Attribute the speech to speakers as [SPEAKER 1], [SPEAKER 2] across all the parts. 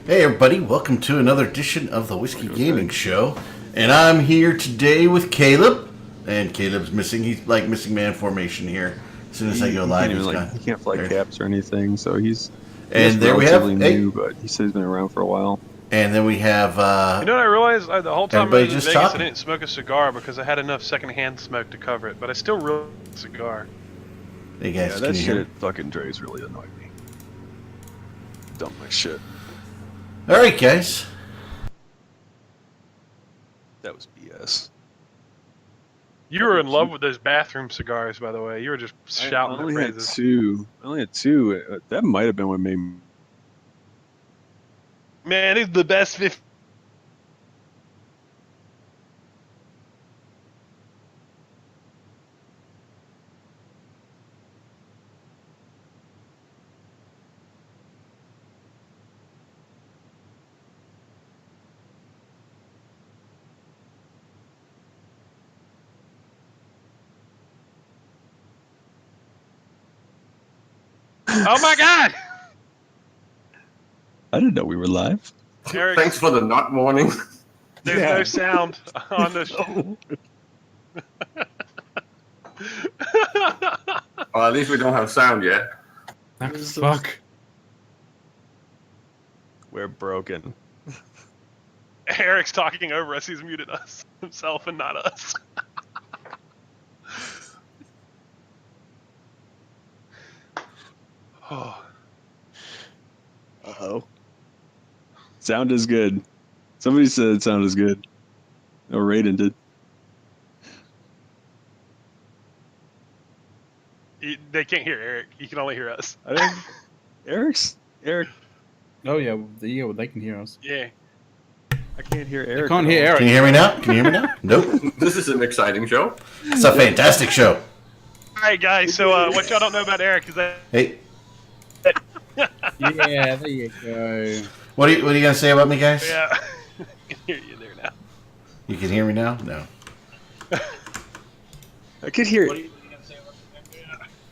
[SPEAKER 1] Hey everybody, welcome to another edition of the Whiskey Gaming Show. And I'm here today with Caleb. And Caleb's missing. He's like missing man formation here. As soon as I go live, he's gone.
[SPEAKER 2] He can't fly caps or anything, so he's
[SPEAKER 1] And there we have
[SPEAKER 2] new, but he said he's been around for a while.
[SPEAKER 1] And then we have
[SPEAKER 3] you know what I realized? The whole time I
[SPEAKER 1] everybody
[SPEAKER 3] was in
[SPEAKER 1] just
[SPEAKER 3] Vegas,
[SPEAKER 1] talking.
[SPEAKER 3] I didn't smoke a cigar because I had enough secondhand smoke to cover it, but I still really like a cigar.
[SPEAKER 1] Hey guys,
[SPEAKER 2] Yeah,
[SPEAKER 1] can
[SPEAKER 2] that
[SPEAKER 1] you hear me?
[SPEAKER 2] shit fucking Dre's really annoyed me. Dumb like shit.
[SPEAKER 1] Alright guys.
[SPEAKER 2] That was BS.
[SPEAKER 3] You were in love with those bathroom cigars, by the way. You were just shouting
[SPEAKER 2] I only
[SPEAKER 3] their
[SPEAKER 2] had
[SPEAKER 3] praises.
[SPEAKER 2] two. I only had two. That might have been what made me.
[SPEAKER 3] Man, it's the best 50. Oh my God!
[SPEAKER 2] I didn't know we were live.
[SPEAKER 3] Eric,
[SPEAKER 4] Thanks for the not warning.
[SPEAKER 3] there's
[SPEAKER 2] Yeah.
[SPEAKER 3] no sound on the
[SPEAKER 4] Well, at least we don't have sound yet.
[SPEAKER 5] Fuck.
[SPEAKER 2] We're broken.
[SPEAKER 3] Eric's talking over us. He's muted us himself and not us. Oh.
[SPEAKER 2] Uh-oh. Sound is good. Somebody said sound is good. Or Raiden did.
[SPEAKER 3] They can't hear Eric. He can only hear us.
[SPEAKER 2] I think Eric.
[SPEAKER 5] Oh yeah, they can hear us.
[SPEAKER 3] Yeah.
[SPEAKER 2] I can't hear Eric.
[SPEAKER 5] I can't
[SPEAKER 2] at
[SPEAKER 5] hear
[SPEAKER 2] all.
[SPEAKER 5] Eric.
[SPEAKER 1] Can you hear me now? Can you hear me now? Nope.
[SPEAKER 4] This is an exciting show.
[SPEAKER 1] It's a fantastic show.
[SPEAKER 3] All right, guys. So what y'all don't know about Eric is that
[SPEAKER 1] Hey,
[SPEAKER 5] Yeah, there you go.
[SPEAKER 1] what are you gonna say about me guys?
[SPEAKER 3] yeah, I can hear you there now.
[SPEAKER 1] You can hear me now? No.
[SPEAKER 2] I could hear.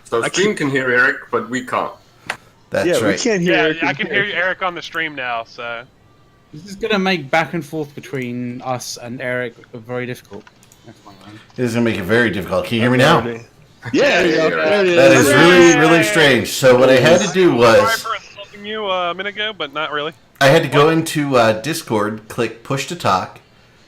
[SPEAKER 4] So Stream can hear Eric, but we can't.
[SPEAKER 1] That's
[SPEAKER 2] Yeah, we
[SPEAKER 1] right.
[SPEAKER 2] can't hear
[SPEAKER 3] Yeah,
[SPEAKER 2] Eric.
[SPEAKER 3] I can hear Eric on the stream now. So
[SPEAKER 5] This is gonna make back and forth between us and Eric very difficult. That's my line.
[SPEAKER 1] This is gonna make it very difficult. Can you hear me now?
[SPEAKER 2] Yeah, there it is.
[SPEAKER 1] That is really strange. So what I had to do
[SPEAKER 3] sorry
[SPEAKER 1] was
[SPEAKER 3] for insulting you a minute ago, but not really.
[SPEAKER 1] I had to go into Discord, click push to talk,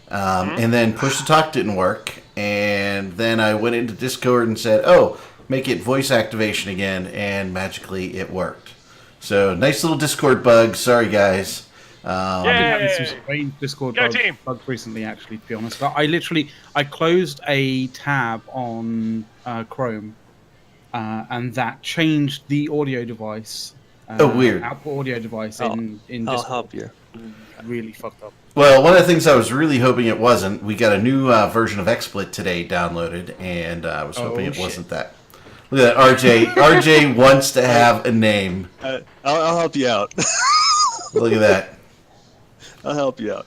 [SPEAKER 1] and then push to talk didn't work. And then I went into Discord and said, "Oh, make it voice activation again," and magically it worked. So nice little Discord bug. Sorry guys.
[SPEAKER 5] I've been having some
[SPEAKER 3] Yay!
[SPEAKER 5] strange Discord
[SPEAKER 3] Go team!
[SPEAKER 5] bugs recently, actually, to be honest. I closed a tab on Chrome, and that changed the audio device.
[SPEAKER 1] Oh, weird.
[SPEAKER 5] Output audio device in
[SPEAKER 2] I'll
[SPEAKER 5] Discord.
[SPEAKER 2] help you.
[SPEAKER 5] Really fucked up.
[SPEAKER 1] Well, one of the things I was really hoping it wasn't, we got a new version of XSplit today downloaded, and I was hoping
[SPEAKER 5] Oh,
[SPEAKER 1] it
[SPEAKER 5] shit.
[SPEAKER 1] wasn't that. Look at that, RJ. RJ wants to have a name.
[SPEAKER 2] I'll help you out.
[SPEAKER 1] Look at that.
[SPEAKER 2] I'll help you out.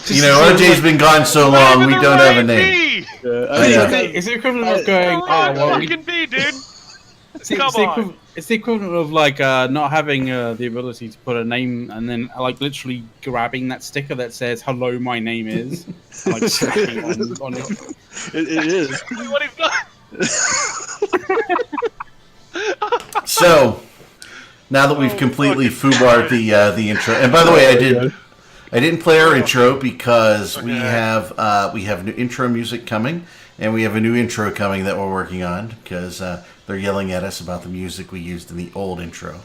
[SPEAKER 1] You know, RJ's been gone so long, we don't have a name.
[SPEAKER 5] It's the equivalent of going, oh, well, we
[SPEAKER 3] can be, dude.
[SPEAKER 5] See,
[SPEAKER 3] Come on.
[SPEAKER 5] it's the equivalent of like not having the ability to put a name and then like literally grabbing that sticker that says "Hello, my name is," and, like smacking on it.
[SPEAKER 2] It is.
[SPEAKER 3] What he's done.
[SPEAKER 1] So, now that we've completely foobarred the intro, and by the way, I didn't play our intro because we have new intro music coming, and we have a new intro coming that we're working on because they're yelling at us about the music we used in the old intro.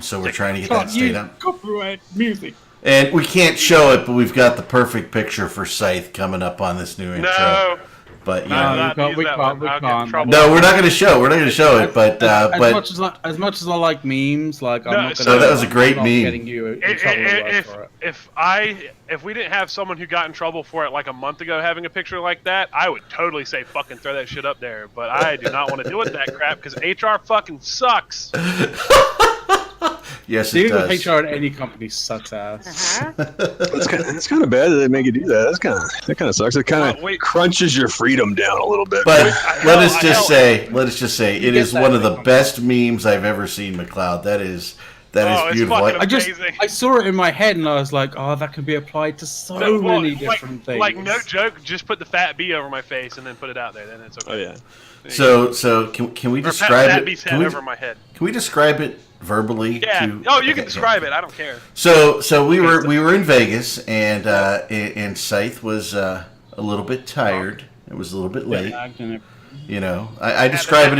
[SPEAKER 1] So we're trying to get that
[SPEAKER 5] Can't
[SPEAKER 1] stayed
[SPEAKER 5] use
[SPEAKER 1] on.
[SPEAKER 5] copyright music.
[SPEAKER 1] And we can't show it, but we've got the perfect picture for Scythe coming up on this new intro.
[SPEAKER 3] No.
[SPEAKER 1] But you
[SPEAKER 5] No,
[SPEAKER 1] know,
[SPEAKER 3] Not
[SPEAKER 5] we
[SPEAKER 3] use
[SPEAKER 5] can't,
[SPEAKER 3] that
[SPEAKER 5] we
[SPEAKER 3] one.
[SPEAKER 5] can't,
[SPEAKER 3] I'll
[SPEAKER 5] we
[SPEAKER 3] get in
[SPEAKER 5] can't.
[SPEAKER 3] trouble.
[SPEAKER 1] no, we're not going to show. We're not going to show it. But
[SPEAKER 5] as much as I like memes, like I'm
[SPEAKER 3] No,
[SPEAKER 5] not
[SPEAKER 3] so
[SPEAKER 5] gonna,
[SPEAKER 1] that was a great
[SPEAKER 5] I'm not
[SPEAKER 1] meme.
[SPEAKER 5] Getting you in trouble for it.
[SPEAKER 3] If we didn't have someone who got in trouble for it like a month ago having a picture like that, I would totally say fucking throw that shit up there. But I do not want to deal with that crap because HR fucking sucks.
[SPEAKER 1] Yes, it
[SPEAKER 5] Dealing
[SPEAKER 1] does.
[SPEAKER 5] with HR at any company sucks ass.
[SPEAKER 2] It's kind of bad that they make you do that. That kind of sucks. It kind
[SPEAKER 3] Wait.
[SPEAKER 2] of crunches your freedom down a little bit.
[SPEAKER 1] But let us
[SPEAKER 3] hell,
[SPEAKER 1] just say, it
[SPEAKER 5] get
[SPEAKER 1] is
[SPEAKER 5] that
[SPEAKER 1] one of the
[SPEAKER 5] from-
[SPEAKER 1] best memes I've ever seen, McLeod. That is
[SPEAKER 3] Oh, it's
[SPEAKER 1] beautiful.
[SPEAKER 3] fucking
[SPEAKER 5] I
[SPEAKER 3] amazing.
[SPEAKER 5] saw it in my head and I was like, oh, that could be applied to so
[SPEAKER 3] No, well,
[SPEAKER 5] many different things.
[SPEAKER 3] Like no joke, just put the fat bee over my face and then put it out there. Then it's okay.
[SPEAKER 2] Oh yeah.
[SPEAKER 1] So can we
[SPEAKER 3] Or
[SPEAKER 1] describe
[SPEAKER 3] fat
[SPEAKER 1] it?
[SPEAKER 3] bee's
[SPEAKER 1] Can
[SPEAKER 3] head
[SPEAKER 1] we,
[SPEAKER 3] over my head.
[SPEAKER 1] can we describe it verbally?
[SPEAKER 3] Yeah.
[SPEAKER 1] To,
[SPEAKER 3] Oh, you
[SPEAKER 1] okay,
[SPEAKER 3] can describe it. I don't care.
[SPEAKER 1] So we were in Vegas, and Scythe was a little bit tired. It was a little bit late. You know, I describe it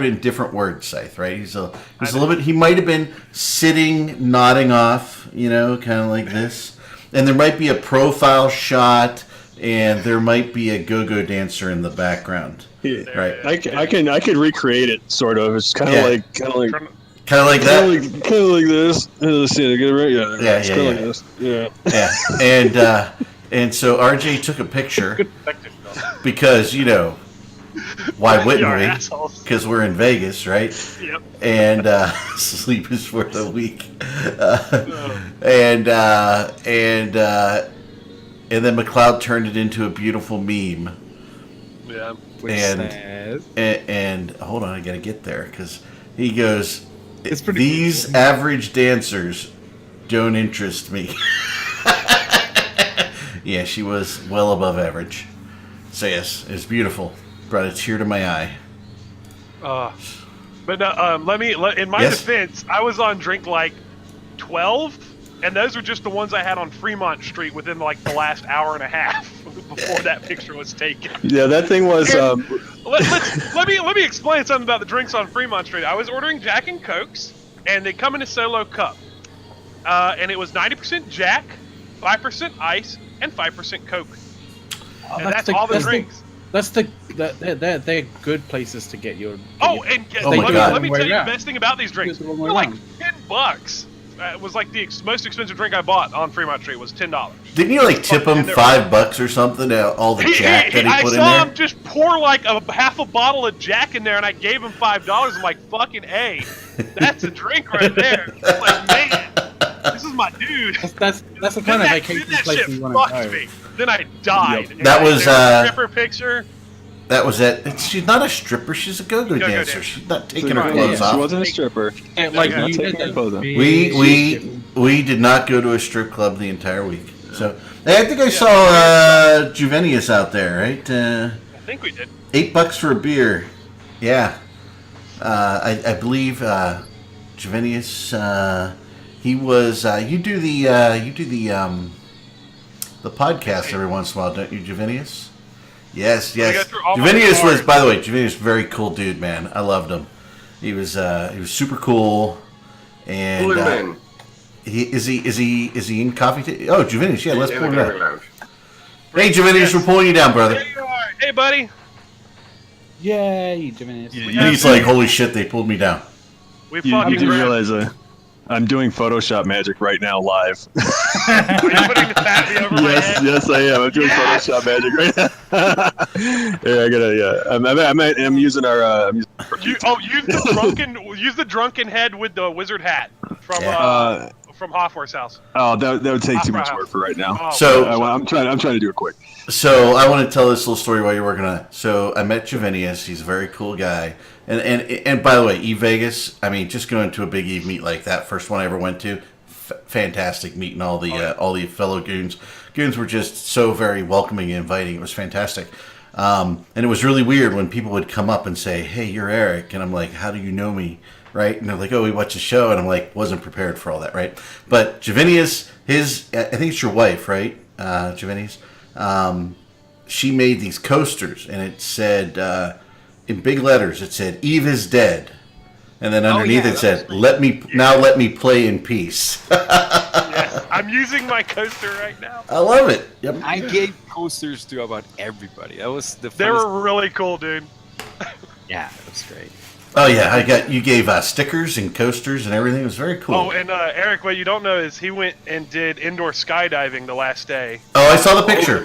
[SPEAKER 1] in different words, Scythe. Right? He's a little bit. He might have been sitting, nodding off. You know, kind of like this. And there might be a profile shot, and there might be a go-go dancer in the background.
[SPEAKER 2] Yeah.
[SPEAKER 1] Right.
[SPEAKER 2] I can recreate it sort of. It's kind of
[SPEAKER 1] Yeah.
[SPEAKER 2] like
[SPEAKER 1] Kind of like that.
[SPEAKER 2] kind of like this. Let's see, get it right. Yeah.
[SPEAKER 1] Yeah,
[SPEAKER 2] It's
[SPEAKER 1] yeah,
[SPEAKER 2] kinda
[SPEAKER 1] yeah.
[SPEAKER 2] like this. Yeah.
[SPEAKER 1] Yeah, and so RJ took a picture because why wouldn't
[SPEAKER 3] You're
[SPEAKER 1] we?
[SPEAKER 3] assholes.
[SPEAKER 1] Because we're in Vegas, right?
[SPEAKER 3] Yep.
[SPEAKER 1] And sleep is worth a week. And then McLeod turned it into a beautiful meme.
[SPEAKER 3] Yeah.
[SPEAKER 1] And hold on, I gotta get there because he goes,
[SPEAKER 5] It's pretty
[SPEAKER 1] "These average dancers don't interest me." Yeah, she was well above average. So yes, it was beautiful. Brought a tear to my eye.
[SPEAKER 3] But in my
[SPEAKER 1] Yes?
[SPEAKER 3] defense, I was on drink like 12, and those were just the ones I had on Fremont Street within like the last hour and a half before that picture was taken.
[SPEAKER 2] Yeah, that thing was.
[SPEAKER 3] Let me explain something about the drinks on Fremont Street. I was ordering Jack and Cokes, and they come in a solo cup, and it was 90% Jack, 5% ice, and 5% Coke. And that's all the drinks.
[SPEAKER 5] They're good places to get your.
[SPEAKER 3] Oh, and
[SPEAKER 1] Oh my God.
[SPEAKER 3] let me
[SPEAKER 5] Way
[SPEAKER 3] tell you
[SPEAKER 5] around.
[SPEAKER 3] the best thing about these drinks.
[SPEAKER 5] Goes the
[SPEAKER 3] They're
[SPEAKER 5] wrong way
[SPEAKER 3] like
[SPEAKER 5] around.
[SPEAKER 3] $10. It was like the most expensive drink I bought on Fremont Street was $10.
[SPEAKER 1] Didn't you like tip him
[SPEAKER 3] And they're-
[SPEAKER 1] $5 or something? All the Jack that he
[SPEAKER 3] I
[SPEAKER 1] put in
[SPEAKER 3] saw him
[SPEAKER 1] there.
[SPEAKER 3] just pour like half a bottle of Jack in there, and I gave him $5. I'm like, fucking A, that's a drink right there. I'm like, man, this is my dude.
[SPEAKER 5] That's the
[SPEAKER 3] Then
[SPEAKER 5] kind of
[SPEAKER 3] that,
[SPEAKER 5] vacation
[SPEAKER 3] then that
[SPEAKER 5] place
[SPEAKER 3] shit
[SPEAKER 5] you want
[SPEAKER 3] fucked
[SPEAKER 5] to go.
[SPEAKER 3] me. Then I died. And
[SPEAKER 1] That was,
[SPEAKER 3] there a stripper picture.
[SPEAKER 1] That was it. She's not a stripper. She's a go-go
[SPEAKER 3] Go-go
[SPEAKER 1] dancer.
[SPEAKER 3] dancer.
[SPEAKER 1] She's not taking her
[SPEAKER 5] Yeah,
[SPEAKER 1] clothes
[SPEAKER 2] She
[SPEAKER 1] off.
[SPEAKER 2] wasn't a stripper.
[SPEAKER 5] Yeah, like
[SPEAKER 3] Yeah,
[SPEAKER 5] you
[SPEAKER 2] take
[SPEAKER 5] did
[SPEAKER 2] my
[SPEAKER 5] that
[SPEAKER 2] clothes off.
[SPEAKER 5] big
[SPEAKER 1] We
[SPEAKER 5] shit.
[SPEAKER 1] did not go to a strip club the entire week. So hey, I think I saw Juvenius out there, right?
[SPEAKER 3] I think we did.
[SPEAKER 1] $8 for a beer. Yeah, I believe Juvenius. He was. You do the podcast every once in a while, don't you, Juvenius? Yes.
[SPEAKER 3] go through all my
[SPEAKER 1] Juvenius was,
[SPEAKER 3] cards.
[SPEAKER 1] by the way, Juvenius very cool dude, man. I loved him. He was super cool, and
[SPEAKER 4] Pull him in.
[SPEAKER 1] is he in coffee? Oh, Juvenius, yeah, let's
[SPEAKER 4] In
[SPEAKER 1] pull
[SPEAKER 4] the
[SPEAKER 1] him
[SPEAKER 4] gaming
[SPEAKER 1] down.
[SPEAKER 4] lounge.
[SPEAKER 1] Hey, Juvenius, we're pulling you down, brother.
[SPEAKER 3] There you are. Hey, buddy.
[SPEAKER 5] Yay, Jiminy.
[SPEAKER 1] He's like, holy shit, they pulled me down.
[SPEAKER 3] We
[SPEAKER 2] You
[SPEAKER 3] fucking
[SPEAKER 2] do
[SPEAKER 3] grabbed-
[SPEAKER 2] realize I'm doing Photoshop magic right now live.
[SPEAKER 3] Are you putting the fat bee over my head?
[SPEAKER 2] Yes, I am. I'm doing
[SPEAKER 3] Yes!
[SPEAKER 2] Photoshop magic right now. Yeah, I gotta. I'm using our. I'm using
[SPEAKER 3] Use the drunken head with the wizard hat from
[SPEAKER 1] Yeah.
[SPEAKER 3] from Hoffworth's house.
[SPEAKER 2] that would take too much
[SPEAKER 3] Opera
[SPEAKER 2] work for right now.
[SPEAKER 3] Oh,
[SPEAKER 1] So-
[SPEAKER 2] I'm trying to do it quick.
[SPEAKER 1] So I want to tell this little story while you're working on it. So I met Juvenius. He's a very cool guy. And by the way, Eve Vegas. I mean, just going to a big Eve meet like that, first one I ever went to, fantastic meeting all the fellow goons. Goons were just so very welcoming and inviting. It was fantastic. And it was really weird when people would come up and say, "Hey, you're Eric," and I'm like, "How do you know me?" Right? And they're like, "Oh, we watched the show," and I'm like, wasn't prepared for all that, right? But Juvenius, I think it's your wife, right? Juvenius. She made these coasters, and it said in big letters, it said "Eve is dead," and then underneath
[SPEAKER 6] yeah,
[SPEAKER 1] it said, "Let me play in peace."
[SPEAKER 3] Yes, I'm using my coaster right now.
[SPEAKER 1] I love it. Yep.
[SPEAKER 6] I gave posters to about everybody. That was the
[SPEAKER 3] They
[SPEAKER 6] funnest-
[SPEAKER 3] were really cool, dude.
[SPEAKER 6] Yeah, it was great.
[SPEAKER 1] Oh yeah, you gave stickers and coasters and everything. It was very cool.
[SPEAKER 3] Oh, and Eric, what you don't know is he went and did indoor skydiving the last day.
[SPEAKER 1] Oh, I saw the picture.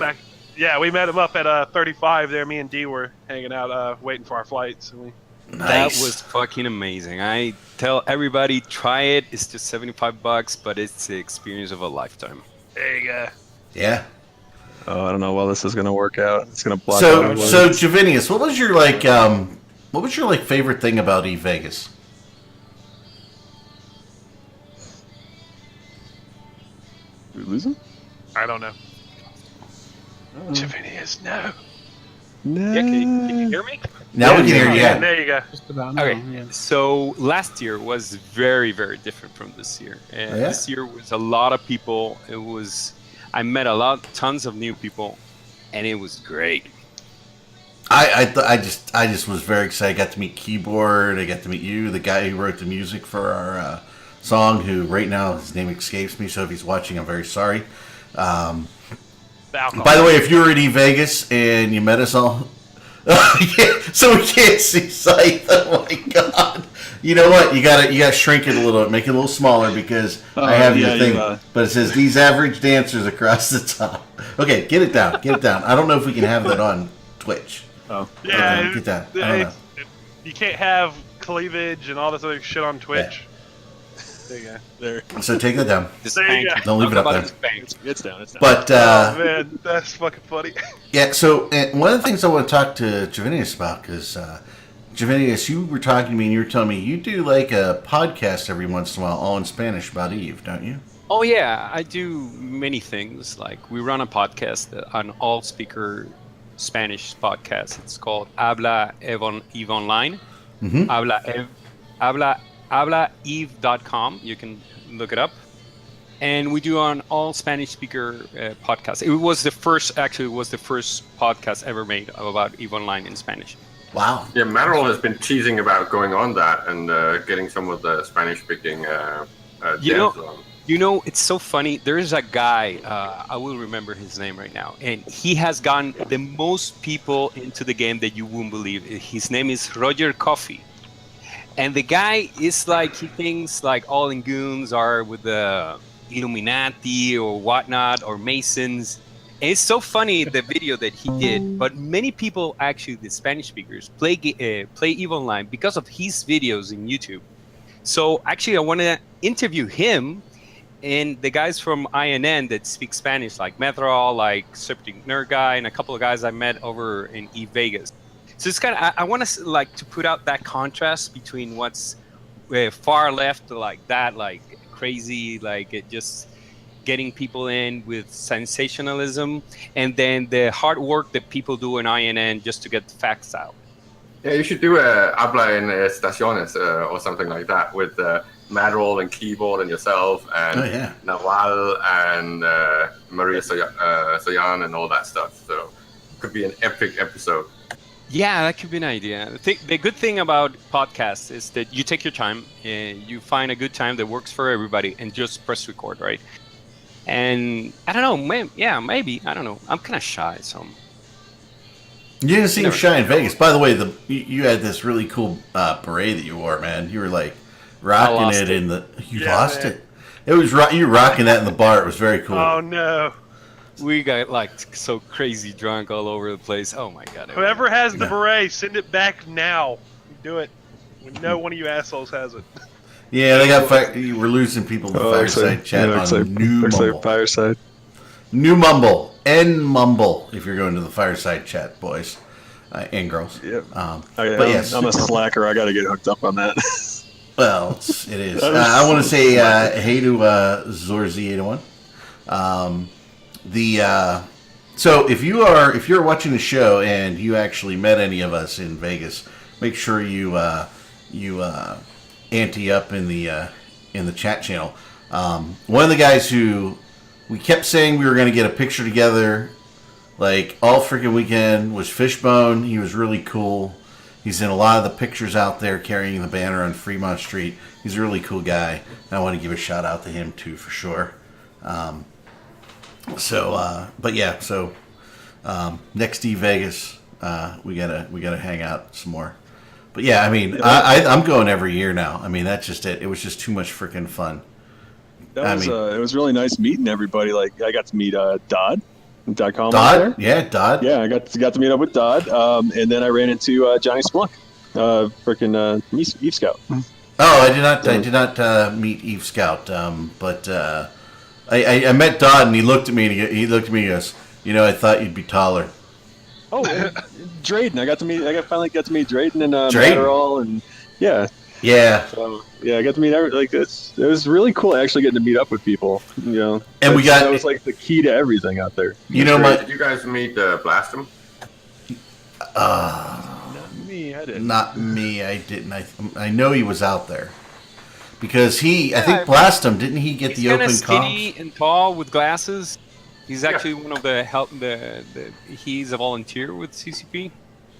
[SPEAKER 3] Yeah, we met him up at 35 there. Me and Dee were hanging out, waiting for our flights. And
[SPEAKER 1] Nice.
[SPEAKER 6] That was fucking amazing. I tell everybody, try it. It's just $75, but it's the experience of a lifetime.
[SPEAKER 3] There you go.
[SPEAKER 1] Yeah.
[SPEAKER 2] Oh, I don't know how this is gonna work out. It's gonna block
[SPEAKER 1] So,
[SPEAKER 2] out.
[SPEAKER 1] so Javinius, what was your favorite thing about eVegas?
[SPEAKER 2] Did we lose him?
[SPEAKER 3] I don't know. Javinius, no.
[SPEAKER 2] No.
[SPEAKER 6] Yeah, can you hear me?
[SPEAKER 1] Now we can hear you.
[SPEAKER 3] Yeah,
[SPEAKER 1] Yeah.
[SPEAKER 3] there you go.
[SPEAKER 5] Just about now,
[SPEAKER 6] Okay,
[SPEAKER 5] yeah.
[SPEAKER 6] so last year was very, very different from this year. And
[SPEAKER 1] Oh, yeah?
[SPEAKER 6] this year was a lot of people. I met tons of new people, and it was great.
[SPEAKER 1] I just was very excited. I got to meet Keyboard. I got to meet you, the guy who wrote the music for our song. Who right now his name escapes me. So if he's watching, I'm very sorry.
[SPEAKER 3] The alcohol.
[SPEAKER 1] By the way, if you were at eVegas and you met us all, so we can't see Scythe. Oh my god! You know what? You gotta shrink it a little, make it a little smaller because I have your thing. But it says these average dancers across the top. Okay, get it down. Get it down. I don't know if we can have that on Twitch.
[SPEAKER 2] Oh.
[SPEAKER 3] Yeah,
[SPEAKER 1] Okay, get that. I don't know.
[SPEAKER 3] you can't have cleavage and all this other shit on Twitch. There you go.
[SPEAKER 2] There.
[SPEAKER 1] So take that down.
[SPEAKER 6] This
[SPEAKER 3] There you
[SPEAKER 6] bank.
[SPEAKER 3] go.
[SPEAKER 1] Don't leave it up
[SPEAKER 6] Talk
[SPEAKER 1] there.
[SPEAKER 6] about this bank.
[SPEAKER 2] It's down. It's down.
[SPEAKER 1] But
[SPEAKER 3] Oh man, that's fucking funny.
[SPEAKER 1] yeah, so one of the things I want to talk to Javinius about, because Javinius, you were talking to me and you were telling me you do like a podcast every once in a while, all in Spanish about Eve, don't you?
[SPEAKER 6] Oh yeah, I do many things. Like we run a podcast, an all-speaker Spanish podcast. It's called Habla Eve Online.
[SPEAKER 1] Mhm.
[SPEAKER 6] Hablaeve.com. You can look it up. And we do an all Spanish speaker podcast. It was the first podcast ever made about Eve Online in Spanish.
[SPEAKER 1] Wow.
[SPEAKER 4] Yeah, Maderal has been teasing about going on that and getting some of the Spanish-speaking
[SPEAKER 6] You know-
[SPEAKER 4] devs on.
[SPEAKER 6] You know, it's so funny. There is a guy, I will remember his name right now, and he has gotten the most people into the game that you wouldn't believe. His name is Roger Coffey. And the guy is like, he thinks like all Ingoons are with the Illuminati or whatnot, or Masons. And it's so funny, the video that he did, but many people, actually, the Spanish speakers, play EVE Online because of his videos in YouTube. So actually, I want to interview him and the guys from INN that speak Spanish, like Methrol, like Septic Nerd Guy, and a couple of guys I met over in eVegas. So it's kind of, I want to like to put out that contrast between what's far left, like that, like crazy, like it just getting people in with sensationalism, and then the hard work that people do in INN just to get the facts out.
[SPEAKER 4] Yeah, you should do a Habla en Estaciones or something like that with Maderal and Keyboard and yourself and
[SPEAKER 1] Oh, yeah.
[SPEAKER 4] Nawal and Maria Soyan and all that stuff. So it could be an epic episode.
[SPEAKER 6] Yeah, that could be an idea. The good thing about podcasts is that you take your time and you find a good time that works for everybody and just press record, right? And I don't know, maybe, I don't know. I'm kind of shy, so.
[SPEAKER 1] You didn't seem shy in Vegas. By the way, you had this really cool beret that you wore, man. You were like rocking
[SPEAKER 6] lost
[SPEAKER 1] it in the. You
[SPEAKER 3] Yeah,
[SPEAKER 1] lost
[SPEAKER 3] man.
[SPEAKER 1] it. It was you were rocking that in the bar. It was very cool.
[SPEAKER 3] Oh no!
[SPEAKER 6] We got like so crazy drunk all over the place. Oh my god.
[SPEAKER 3] Whoever has the
[SPEAKER 1] Yeah.
[SPEAKER 3] beret, send it back now. Do it. We know one of you assholes has it.
[SPEAKER 1] Yeah, they got. You were losing people in the fireside chat on New Mumble.
[SPEAKER 2] Fireside.
[SPEAKER 1] New Mumble. N Mumble. If you're going to the fireside chat, boys and girls.
[SPEAKER 2] Yep.
[SPEAKER 1] But yes.
[SPEAKER 2] I'm a slacker. I got to get hooked up on that.
[SPEAKER 1] Well, it is. I want to say hey to Zorzi801. So if you're watching the show and you actually met any of us in Vegas, make sure you ante up in the chat channel. One of the guys who we kept saying we were going to get a picture together, like all freaking weekend, was Fishbone. He was really cool. He's in a lot of the pictures out there carrying the banner on Fremont Street. He's a really cool guy. And I want to give a shout out to him too, for sure. Next Vegas, we gotta hang out some more. But yeah, I mean, I'm going every year now. I mean, that's just it. It was just too much freaking fun.
[SPEAKER 2] It was really nice meeting everybody. Like I got to meet Dodd. .com
[SPEAKER 1] Dodd, yeah, Dodd.
[SPEAKER 2] Yeah, I got to meet up with Dodd, and then I ran into Johnny Splunk. Freaking Eve Scout.
[SPEAKER 1] Oh, I did not meet Eve Scout, but I met Dodd, and he looked at me and he looked at me and goes, you know, I thought you'd be taller.
[SPEAKER 2] Oh, Drayden. I finally got to meet Drayden and
[SPEAKER 1] Drayden?
[SPEAKER 2] Matterall, and yeah.
[SPEAKER 1] Yeah,
[SPEAKER 2] So yeah, I got to meet it was really cool actually getting to meet up with people. You know,
[SPEAKER 1] And we got-
[SPEAKER 2] that was like the key to everything out there.
[SPEAKER 1] you know
[SPEAKER 4] Did you guys meet Blastum?
[SPEAKER 2] Me, I did.
[SPEAKER 1] not me. I didn't. I know he was out there because I think Blastum didn't he get
[SPEAKER 6] He's
[SPEAKER 1] the
[SPEAKER 6] kind
[SPEAKER 1] open
[SPEAKER 6] of skinny
[SPEAKER 1] comps?
[SPEAKER 6] and tall with glasses. He's actually one of the help. He's a volunteer with CCP.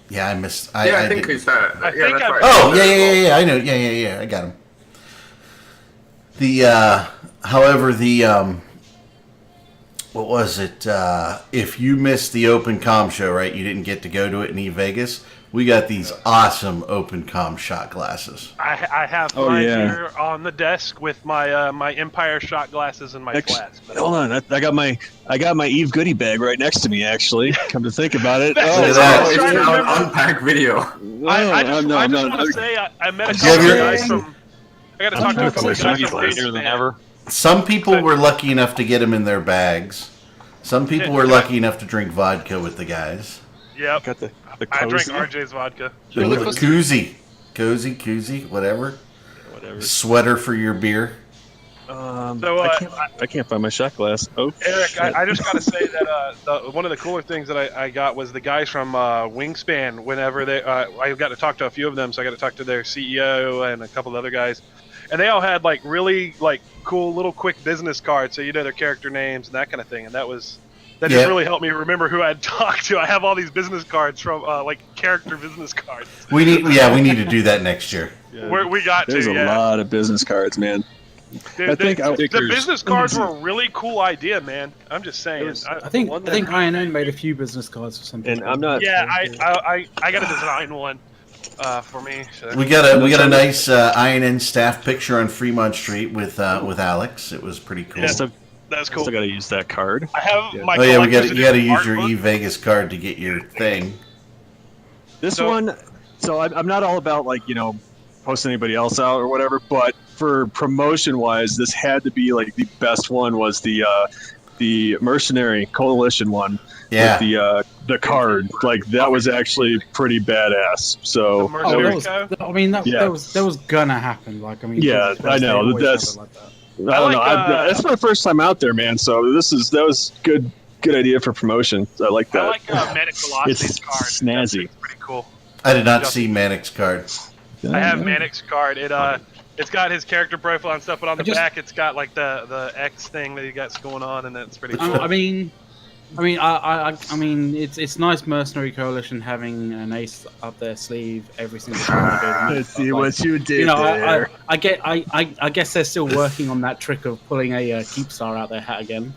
[SPEAKER 1] Yeah, I missed.
[SPEAKER 4] Yeah, I think
[SPEAKER 1] didn't-
[SPEAKER 4] he's that.
[SPEAKER 3] I
[SPEAKER 4] Yeah,
[SPEAKER 3] think
[SPEAKER 4] that's
[SPEAKER 3] I-
[SPEAKER 4] right.
[SPEAKER 1] Oh yeah. I know. Yeah. I got him. However, what was it? If you missed the Open Com show, right? You didn't get to go to it in Vegas. We got these awesome Open Com shot glasses.
[SPEAKER 3] I have
[SPEAKER 2] Oh,
[SPEAKER 3] mine
[SPEAKER 2] yeah.
[SPEAKER 3] here on the desk with my my Empire shot glasses and my flask. But
[SPEAKER 2] Hold on, I got my Eve goodie bag right next to me. Actually, come to think about it.
[SPEAKER 3] That's
[SPEAKER 1] Look at
[SPEAKER 3] just
[SPEAKER 1] that.
[SPEAKER 3] what I was
[SPEAKER 4] It's
[SPEAKER 3] trying to
[SPEAKER 4] now an
[SPEAKER 3] remember.
[SPEAKER 4] unpacked video.
[SPEAKER 3] I just
[SPEAKER 2] no,
[SPEAKER 3] want to say I met a
[SPEAKER 1] Do you have
[SPEAKER 3] couple of
[SPEAKER 1] your-
[SPEAKER 3] guys from. I got to talk to a couple of guys from Danger.
[SPEAKER 1] Some people were lucky enough to get them in their bags. Some people were lucky enough to drink vodka with the guys.
[SPEAKER 3] Yep,
[SPEAKER 2] got the
[SPEAKER 3] I drank
[SPEAKER 2] cozy,
[SPEAKER 3] RJ's vodka.
[SPEAKER 1] The koozie, whatever.
[SPEAKER 2] whatever.
[SPEAKER 1] Sweater for your beer.
[SPEAKER 3] So,
[SPEAKER 2] I can't find my shot glass. Oh,
[SPEAKER 3] Eric,
[SPEAKER 2] shit.
[SPEAKER 3] I just got to say that one of the cooler things that I got was the guys from Wingspan. Whenever I got to talk to a few of them, so I got to talk to their CEO and a couple of other guys, and they all had like really like cool little quick business cards, so you know their character names and that kind of thing, and that
[SPEAKER 1] Yeah.
[SPEAKER 3] just really helped me remember who I'd talked to. I have all these business cards from like character business cards.
[SPEAKER 1] We need to do that next year.
[SPEAKER 2] Yeah.
[SPEAKER 3] Where we got
[SPEAKER 2] There's
[SPEAKER 3] to,
[SPEAKER 2] a
[SPEAKER 3] yeah.
[SPEAKER 2] lot of business cards, man.
[SPEAKER 3] Dude,
[SPEAKER 2] I think
[SPEAKER 3] the business cards were a really cool idea, man. I'm just saying.
[SPEAKER 5] I think INN made a few business cards or something.
[SPEAKER 2] And I'm not.
[SPEAKER 3] Yeah, I got to design one for me. So.
[SPEAKER 1] We got a nice INN staff picture on Fremont Street with Alex. It was pretty cool.
[SPEAKER 3] Yeah.
[SPEAKER 2] Still,
[SPEAKER 3] That's cool.
[SPEAKER 2] still got to use that card.
[SPEAKER 3] I have my.
[SPEAKER 1] Oh yeah, you
[SPEAKER 3] collector's
[SPEAKER 1] got to
[SPEAKER 3] edition
[SPEAKER 1] use your
[SPEAKER 3] art book.
[SPEAKER 1] Vegas card to get your thing.
[SPEAKER 2] This
[SPEAKER 3] So-
[SPEAKER 2] one, so I'm not all about like posting anybody else out or whatever, but for promotion wise, this had to be like the best one. Was the Mercenary Coalition one?
[SPEAKER 1] Yeah.
[SPEAKER 2] With the card, like that was actually pretty badass.
[SPEAKER 3] The
[SPEAKER 2] So
[SPEAKER 3] Mercenary
[SPEAKER 5] that
[SPEAKER 3] Co.
[SPEAKER 5] was, I mean, that
[SPEAKER 2] Yeah.
[SPEAKER 5] was gonna happen. Like, I mean,
[SPEAKER 2] Yeah,
[SPEAKER 5] business
[SPEAKER 2] I know,
[SPEAKER 5] they always
[SPEAKER 2] that's-
[SPEAKER 5] have it like that.
[SPEAKER 2] I don't
[SPEAKER 3] like,
[SPEAKER 2] know. It's my first time out there, man. So that was good idea for promotion. I like that.
[SPEAKER 3] I like Manic Velocity's
[SPEAKER 2] It's
[SPEAKER 3] card.
[SPEAKER 2] snazzy.
[SPEAKER 3] It's pretty cool.
[SPEAKER 1] I did not see Manic's card.
[SPEAKER 3] I have Manic's card. It's got his character profile and stuff, but on the back it's got like the X thing that he got going on, and that's pretty cool.
[SPEAKER 5] I mean, it's nice Mercenary Coalition having an ace up their sleeve every single time they go to
[SPEAKER 2] Let's
[SPEAKER 5] meet,
[SPEAKER 2] see
[SPEAKER 5] but,
[SPEAKER 2] what you did
[SPEAKER 5] you know,
[SPEAKER 2] there.
[SPEAKER 5] I guess they're still working on that trick of pulling a Keep Star out their hat again.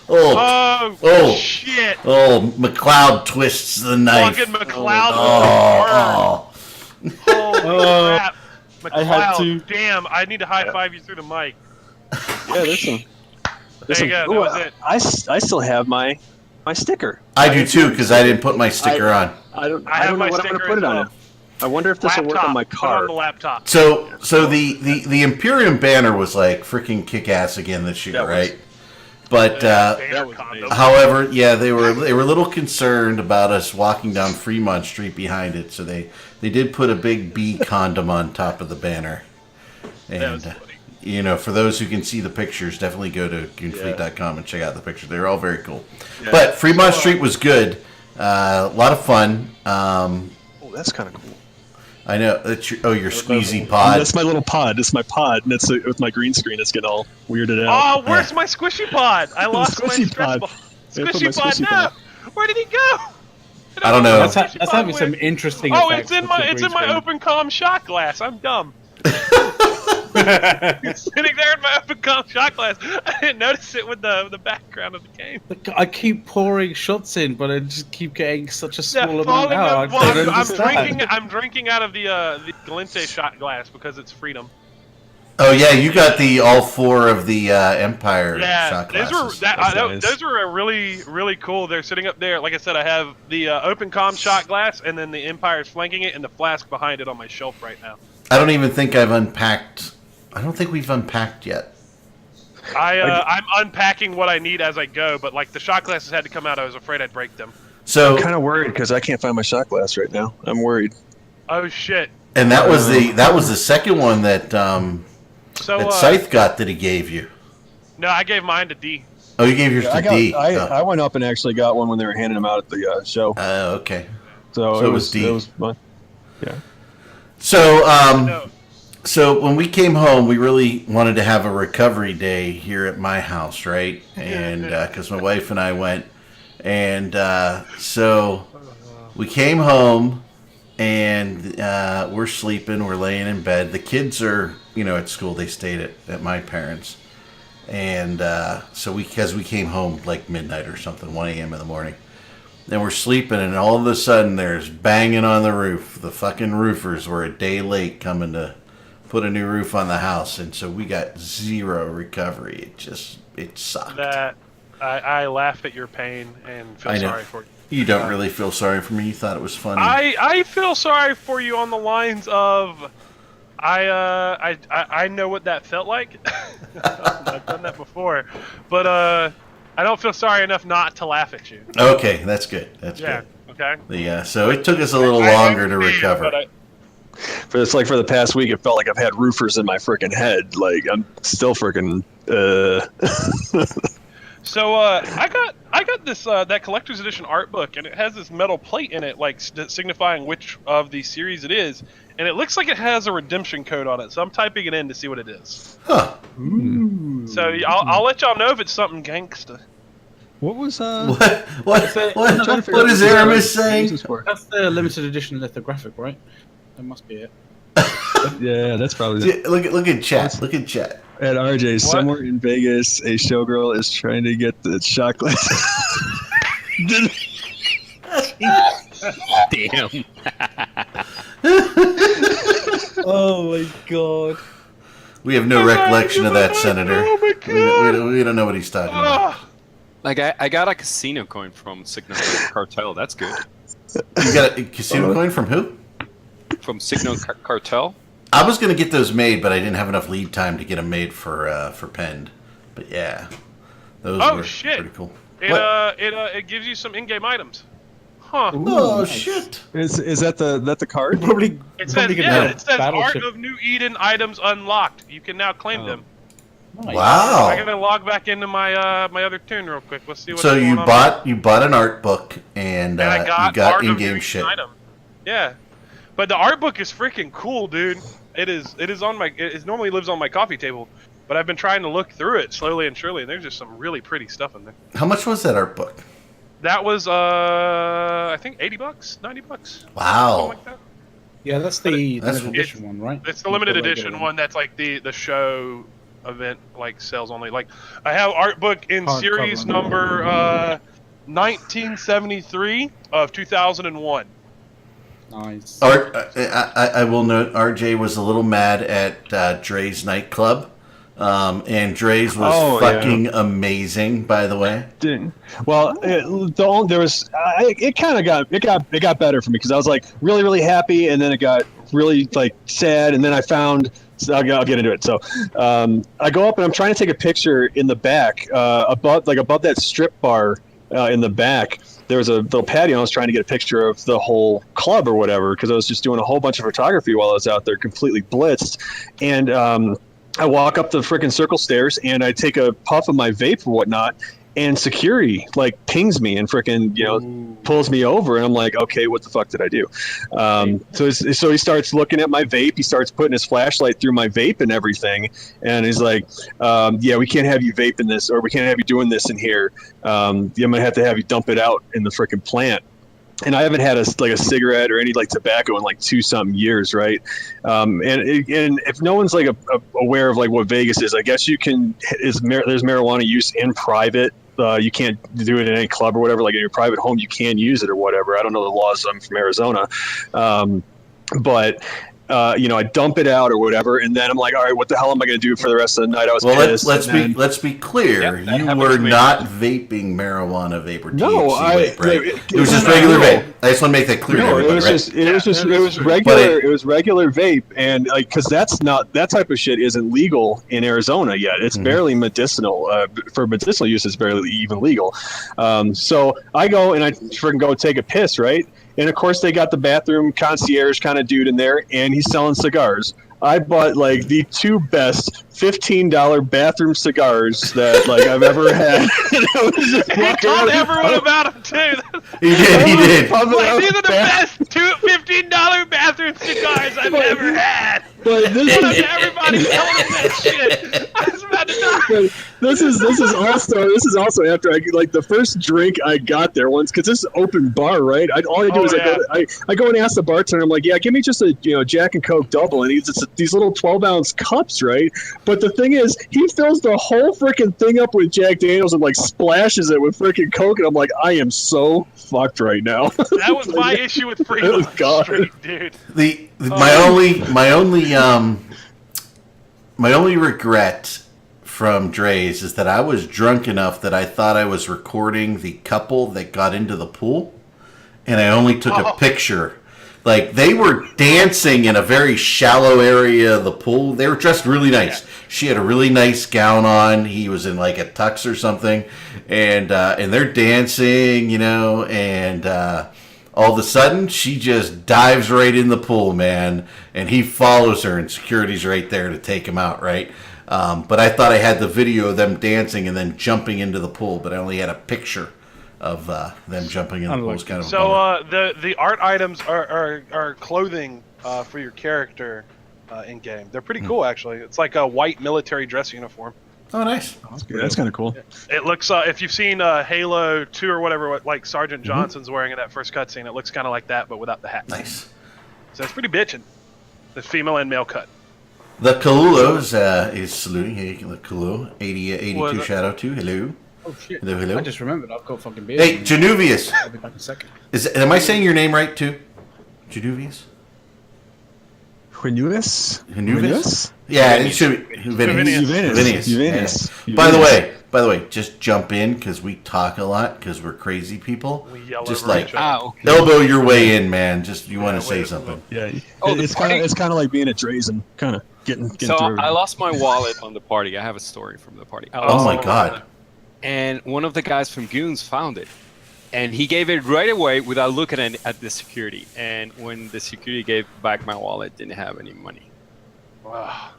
[SPEAKER 1] Oh, Oh.
[SPEAKER 3] Shit!
[SPEAKER 1] oh! McLeod twists the knife.
[SPEAKER 3] Fucking McLeod
[SPEAKER 1] Oh,
[SPEAKER 3] was the word. Holy crap!
[SPEAKER 5] I had to-
[SPEAKER 3] McLeod, damn! I need to high five you through the mic.
[SPEAKER 2] Yeah, there's some.
[SPEAKER 3] There you go. That was it.
[SPEAKER 2] I still have my sticker.
[SPEAKER 1] I do too because I didn't put my sticker on.
[SPEAKER 2] I don't
[SPEAKER 3] I have
[SPEAKER 2] know
[SPEAKER 3] my
[SPEAKER 2] what I'm gonna
[SPEAKER 3] sticker
[SPEAKER 2] put
[SPEAKER 3] as
[SPEAKER 2] it on.
[SPEAKER 3] well.
[SPEAKER 2] I wonder if this will work on my
[SPEAKER 3] Put it on
[SPEAKER 2] card.
[SPEAKER 3] the laptop.
[SPEAKER 1] So the Imperium banner was like freaking kick ass again this year,
[SPEAKER 2] That was-
[SPEAKER 1] right? But
[SPEAKER 3] Banner
[SPEAKER 2] was
[SPEAKER 3] condom.
[SPEAKER 2] amazing.
[SPEAKER 1] however, yeah, they were a little concerned about us walking down Fremont Street behind it, so they did put a big bee condom on top of the banner.
[SPEAKER 3] That was
[SPEAKER 1] And
[SPEAKER 3] funny.
[SPEAKER 1] you know, for those who can see the pictures, definitely go to goonfleet.com and check out the pictures. They're all very cool.
[SPEAKER 2] Yeah.
[SPEAKER 1] But Fremont Street was good. A lot of fun.
[SPEAKER 2] Oh, that's kind of cool.
[SPEAKER 1] I know that's your squeezy pod.
[SPEAKER 2] That's my little pod. That's my pod, and it's with my green screen. It's getting all weirded out.
[SPEAKER 3] Oh, where's my squishy pod? I lost my
[SPEAKER 2] squishy
[SPEAKER 3] stress
[SPEAKER 2] pod.
[SPEAKER 3] ball.
[SPEAKER 2] Yeah, put my
[SPEAKER 3] Squishy pod,
[SPEAKER 2] squishy
[SPEAKER 3] no!
[SPEAKER 2] pod.
[SPEAKER 3] Where did he go?
[SPEAKER 1] I don't know.
[SPEAKER 5] That's,
[SPEAKER 3] Squishy
[SPEAKER 5] that's
[SPEAKER 3] pod
[SPEAKER 5] having some
[SPEAKER 3] went-
[SPEAKER 5] interesting
[SPEAKER 3] Oh,
[SPEAKER 5] effects.
[SPEAKER 3] it's in
[SPEAKER 5] with
[SPEAKER 3] my
[SPEAKER 5] the
[SPEAKER 3] it's in
[SPEAKER 5] green
[SPEAKER 3] my
[SPEAKER 5] screen.
[SPEAKER 3] open comm shot glass. I'm dumb. It's sitting there in my open comm shot glass. I didn't notice it with the background of the game.
[SPEAKER 5] I keep pouring shots in, but I just keep getting such a
[SPEAKER 3] Yeah,
[SPEAKER 5] small amount
[SPEAKER 3] falling
[SPEAKER 5] out.
[SPEAKER 3] up-
[SPEAKER 5] I
[SPEAKER 3] well,
[SPEAKER 5] don't
[SPEAKER 3] I'm
[SPEAKER 5] understand.
[SPEAKER 3] drinking. I'm drinking out of the Galente shot glass because it's freedom.
[SPEAKER 1] Oh yeah, you got the all 4 of the Empire
[SPEAKER 3] Yeah,
[SPEAKER 1] shot
[SPEAKER 3] those
[SPEAKER 1] glasses.
[SPEAKER 3] were those were really cool. They're sitting up there. Like I said, I have the open com shot glass, and then the Empire's flanking it, and the flask behind it on my shelf right now.
[SPEAKER 1] I don't even think I've unpacked. I don't think we've unpacked yet.
[SPEAKER 3] I'm unpacking what I need as I go, but like the shot glasses had to come out. I was afraid I'd break them.
[SPEAKER 1] So
[SPEAKER 2] I'm kind of worried because I can't find my shot glass right now. I'm worried.
[SPEAKER 3] Oh shit!
[SPEAKER 1] and that was the second one that
[SPEAKER 3] So
[SPEAKER 1] that Scythe got that he gave you.
[SPEAKER 3] no, I gave mine to D.
[SPEAKER 1] Oh, you gave yours to D.
[SPEAKER 2] I went up and actually got one when they were handing them out at the show.
[SPEAKER 1] Oh, okay.
[SPEAKER 2] So
[SPEAKER 1] it
[SPEAKER 2] it
[SPEAKER 1] was D.
[SPEAKER 2] It was fun. Yeah.
[SPEAKER 1] So
[SPEAKER 3] No.
[SPEAKER 1] So when we came home, we really wanted to have a recovery day here at my house, right? And because my wife and I went, and so we came home, and we're sleeping, we're laying in bed. The kids are, at school. They stayed at my parents', and so because we came home like midnight or something, 1 a.m. in the morning. Then we're sleeping, and all of a sudden there's banging on the roof. The fucking roofers were a day late coming to put a new roof on the house, and so we got zero recovery. It sucked.
[SPEAKER 3] That I laugh at your pain and feel
[SPEAKER 1] I know.
[SPEAKER 3] sorry for you.
[SPEAKER 1] You don't really feel sorry for me. You thought it was funny.
[SPEAKER 3] I feel sorry for you on the lines of I know what that felt like. I've done that before, but I don't feel sorry enough not to laugh at you.
[SPEAKER 1] Okay, that's good. That's
[SPEAKER 3] Yeah.
[SPEAKER 1] good.
[SPEAKER 3] Okay.
[SPEAKER 1] Yeah. So it took us a little
[SPEAKER 3] I
[SPEAKER 1] longer to
[SPEAKER 3] understand,
[SPEAKER 1] recover.
[SPEAKER 3] but
[SPEAKER 2] For the past week, it felt like I've had roofers in my freaking head. Like I'm still freaking.
[SPEAKER 3] So I got this that collector's edition art book, and it has this metal plate in it, like signifying which of the series it is, and it looks like it has a redemption code on it. So I'm typing it in to see what it is.
[SPEAKER 1] Huh.
[SPEAKER 3] So I'll let y'all know if it's something gangsta.
[SPEAKER 2] What was
[SPEAKER 1] What is Aramis saying?
[SPEAKER 5] That's the limited edition lithographic, right? That must be it.
[SPEAKER 2] Yeah, that's probably
[SPEAKER 1] See, look at chat. Look at chat.
[SPEAKER 2] at RJ. Somewhere in Vegas, a showgirl is trying to get the shot glass.
[SPEAKER 6] Damn.
[SPEAKER 5] Oh my god.
[SPEAKER 1] We have no recollection of that, Senator.
[SPEAKER 3] Oh my God.
[SPEAKER 1] We don't know what he's talking about.
[SPEAKER 3] Ah,
[SPEAKER 6] Like I got a casino coin from Signal Cartel. That's good.
[SPEAKER 1] You got a casino coin from who?
[SPEAKER 6] From Signal Cartel.
[SPEAKER 1] I was gonna get those made, but I didn't have enough lead time to get them made for Pend. But yeah, those
[SPEAKER 3] Oh,
[SPEAKER 1] were
[SPEAKER 3] shit.
[SPEAKER 1] pretty cool.
[SPEAKER 3] it it gives you some in-game items. Huh.
[SPEAKER 1] Oh
[SPEAKER 5] Nice.
[SPEAKER 1] shit!
[SPEAKER 2] Is that the card?
[SPEAKER 5] Probably.
[SPEAKER 3] It says,
[SPEAKER 5] probably
[SPEAKER 3] yeah,
[SPEAKER 5] gonna
[SPEAKER 3] it says
[SPEAKER 5] Battleship.
[SPEAKER 3] Art of New Eden items unlocked. You can now claim them.
[SPEAKER 5] Nice.
[SPEAKER 3] I'm
[SPEAKER 1] Wow.
[SPEAKER 3] gonna log back into my my other tune real quick. Let's see what's
[SPEAKER 1] So
[SPEAKER 3] going
[SPEAKER 1] you
[SPEAKER 3] on.
[SPEAKER 1] bought an art book and
[SPEAKER 3] And I
[SPEAKER 1] you
[SPEAKER 3] got,
[SPEAKER 1] got
[SPEAKER 3] Art of New
[SPEAKER 1] in-game
[SPEAKER 3] Eden
[SPEAKER 1] shit.
[SPEAKER 3] item. Yeah, but the art book is freaking cool, dude. It is on my. It normally lives on my coffee table, but I've been trying to look through it slowly and surely, and there's just some really pretty stuff in there.
[SPEAKER 1] How much was that art book?
[SPEAKER 3] That was I think $80, $90, something
[SPEAKER 1] Wow.
[SPEAKER 3] like that.
[SPEAKER 5] Yeah, that's the
[SPEAKER 1] That's-
[SPEAKER 5] limited edition one, right?
[SPEAKER 3] It's the limited
[SPEAKER 5] regular
[SPEAKER 3] edition one that's like the show event, like sales only. Like I have art book in
[SPEAKER 5] Hardcover.
[SPEAKER 3] series number 1973 of 2001.
[SPEAKER 5] Nice.
[SPEAKER 1] Art, I will note RJ was a little mad at Dre's nightclub, and Dre's was
[SPEAKER 2] Oh, yeah.
[SPEAKER 1] fucking amazing. By the way,
[SPEAKER 2] Well, there was it kind of got better for me because I was like really happy, and then it got really like sad, and then I found. So I'll get into it. So I go up and I'm trying to take a picture in the back, above that strip bar in the back. There was a little patio. And I was trying to get a picture of the whole club or whatever because I was just doing a whole bunch of photography while I was out there, completely blitzed. And I walk up the freaking circle stairs and I take a puff of my vape or whatnot, and security like pings me and freaking pulls me over, and I'm like, okay, what the fuck did I do? So he starts looking at my vape. He starts putting his flashlight through my vape and everything, and he's like, yeah, we can't have you vaping this, or we can't have you doing this in here. I'm gonna have to have you dump it out in the freaking plant. And I haven't had a cigarette or any like tobacco in like 2-something years, right? And if no one's like aware of like what Vegas is, I guess you can. There's marijuana use in private. You can't do it in any club or whatever. Like in your private home, you can use it or whatever. I don't know the laws. I'm from Arizona, but I dump it out or whatever, and then I'm like, all right, what the hell am I going to do for the rest of the night? I was
[SPEAKER 1] Well,
[SPEAKER 2] pissed.
[SPEAKER 1] let's be clear.
[SPEAKER 6] Yeah, that
[SPEAKER 1] You
[SPEAKER 6] happens
[SPEAKER 1] were
[SPEAKER 6] to me.
[SPEAKER 1] not vaping marijuana vapor.
[SPEAKER 2] No,
[SPEAKER 1] THC vape, right?
[SPEAKER 2] it
[SPEAKER 1] It was just
[SPEAKER 2] no.
[SPEAKER 1] regular vape. I just want to make that clear. to
[SPEAKER 2] No, it
[SPEAKER 1] everybody,
[SPEAKER 2] was
[SPEAKER 1] right?
[SPEAKER 2] it was regular. It was regular vape, and like, because that's not that type of shit isn't legal in Arizona yet. It's barely medicinal. For medicinal use, it's barely even legal. So I go and I freaking go take a piss, right? And of course, they got the bathroom concierge kind of dude in there, and he's selling cigars. I bought like the two best $15 bathroom cigars that like I've ever had. And I was just
[SPEAKER 3] He
[SPEAKER 2] walking
[SPEAKER 3] told
[SPEAKER 2] around-
[SPEAKER 3] everyone about them too.
[SPEAKER 1] He did. He did.
[SPEAKER 3] Like, these are the best $15 bathroom cigars I've ever had.
[SPEAKER 2] But this
[SPEAKER 3] Look
[SPEAKER 2] is
[SPEAKER 3] at everybody telling him that shit. I was about to die.
[SPEAKER 2] But this is also after I like the first drink I got there once because this is open bar, right? All I do is I go and ask the bartender. I'm like, yeah, give me just a Jack and Coke double, and he's just these little 12-ounce cups, right? But the thing is, he fills the whole freaking thing up with Jack Daniels and like splashes it with freaking Coke, and I'm like, I am so fucked right now.
[SPEAKER 3] That was my issue with Fremont
[SPEAKER 2] God.
[SPEAKER 3] Street, dude.
[SPEAKER 1] My only regret from Dre's is that I was drunk enough that I thought I was recording the couple that got into the pool, and I only took a picture. Like, they were dancing in a very shallow area of the pool. They were dressed really nice. Yeah. She had a really nice gown on. He was in like a tux or something, and they're dancing, and all of a sudden she just dives right in the pool, man, and he follows her, and security's right there to take him out, right? But I thought I had the video of them dancing and then jumping into the pool, but I only had a picture of them jumping in the pool. It's kind of
[SPEAKER 3] so the art items are clothing for your character in game. They're pretty cool, actually. It's like a white military dress uniform.
[SPEAKER 1] Oh, nice.
[SPEAKER 2] That's kind of cool.
[SPEAKER 3] It looks if you've seen Halo 2 or whatever, what like Sergeant Johnson's wearing in that first cutscene, it looks kind of like that, but without the hat.
[SPEAKER 1] Nice.
[SPEAKER 3] So it's pretty bitchin'. The female and male cut.
[SPEAKER 1] The Kalulo is saluting. Hey, the Kalulo 82 Shadow 2. Hello.
[SPEAKER 5] Oh shit!
[SPEAKER 1] Hello.
[SPEAKER 5] I just remembered. I've got fucking beer.
[SPEAKER 1] Hey, Genuvius.
[SPEAKER 5] I'll be back in a second.
[SPEAKER 1] Am I saying your name right too? Genuvius?
[SPEAKER 2] Juvenus?
[SPEAKER 1] Yeah, it should be Vinius. By the way, just jump in because we talk a lot because we're crazy people.
[SPEAKER 3] We yell
[SPEAKER 1] just
[SPEAKER 3] over
[SPEAKER 1] like
[SPEAKER 3] each other.
[SPEAKER 6] Okay.
[SPEAKER 1] elbow your way in, man. Just you want to say something.
[SPEAKER 2] Yeah.
[SPEAKER 6] Oh,
[SPEAKER 2] it's kind of like being a Drazen, kind of getting
[SPEAKER 6] So
[SPEAKER 2] through.
[SPEAKER 6] I lost my wallet on the party. I have a story from the party.
[SPEAKER 1] Oh my god.
[SPEAKER 6] And one of the guys from Goons found it. And he gave it right away without looking at the security. And when the security gave back my wallet, didn't have any money.
[SPEAKER 3] Wow.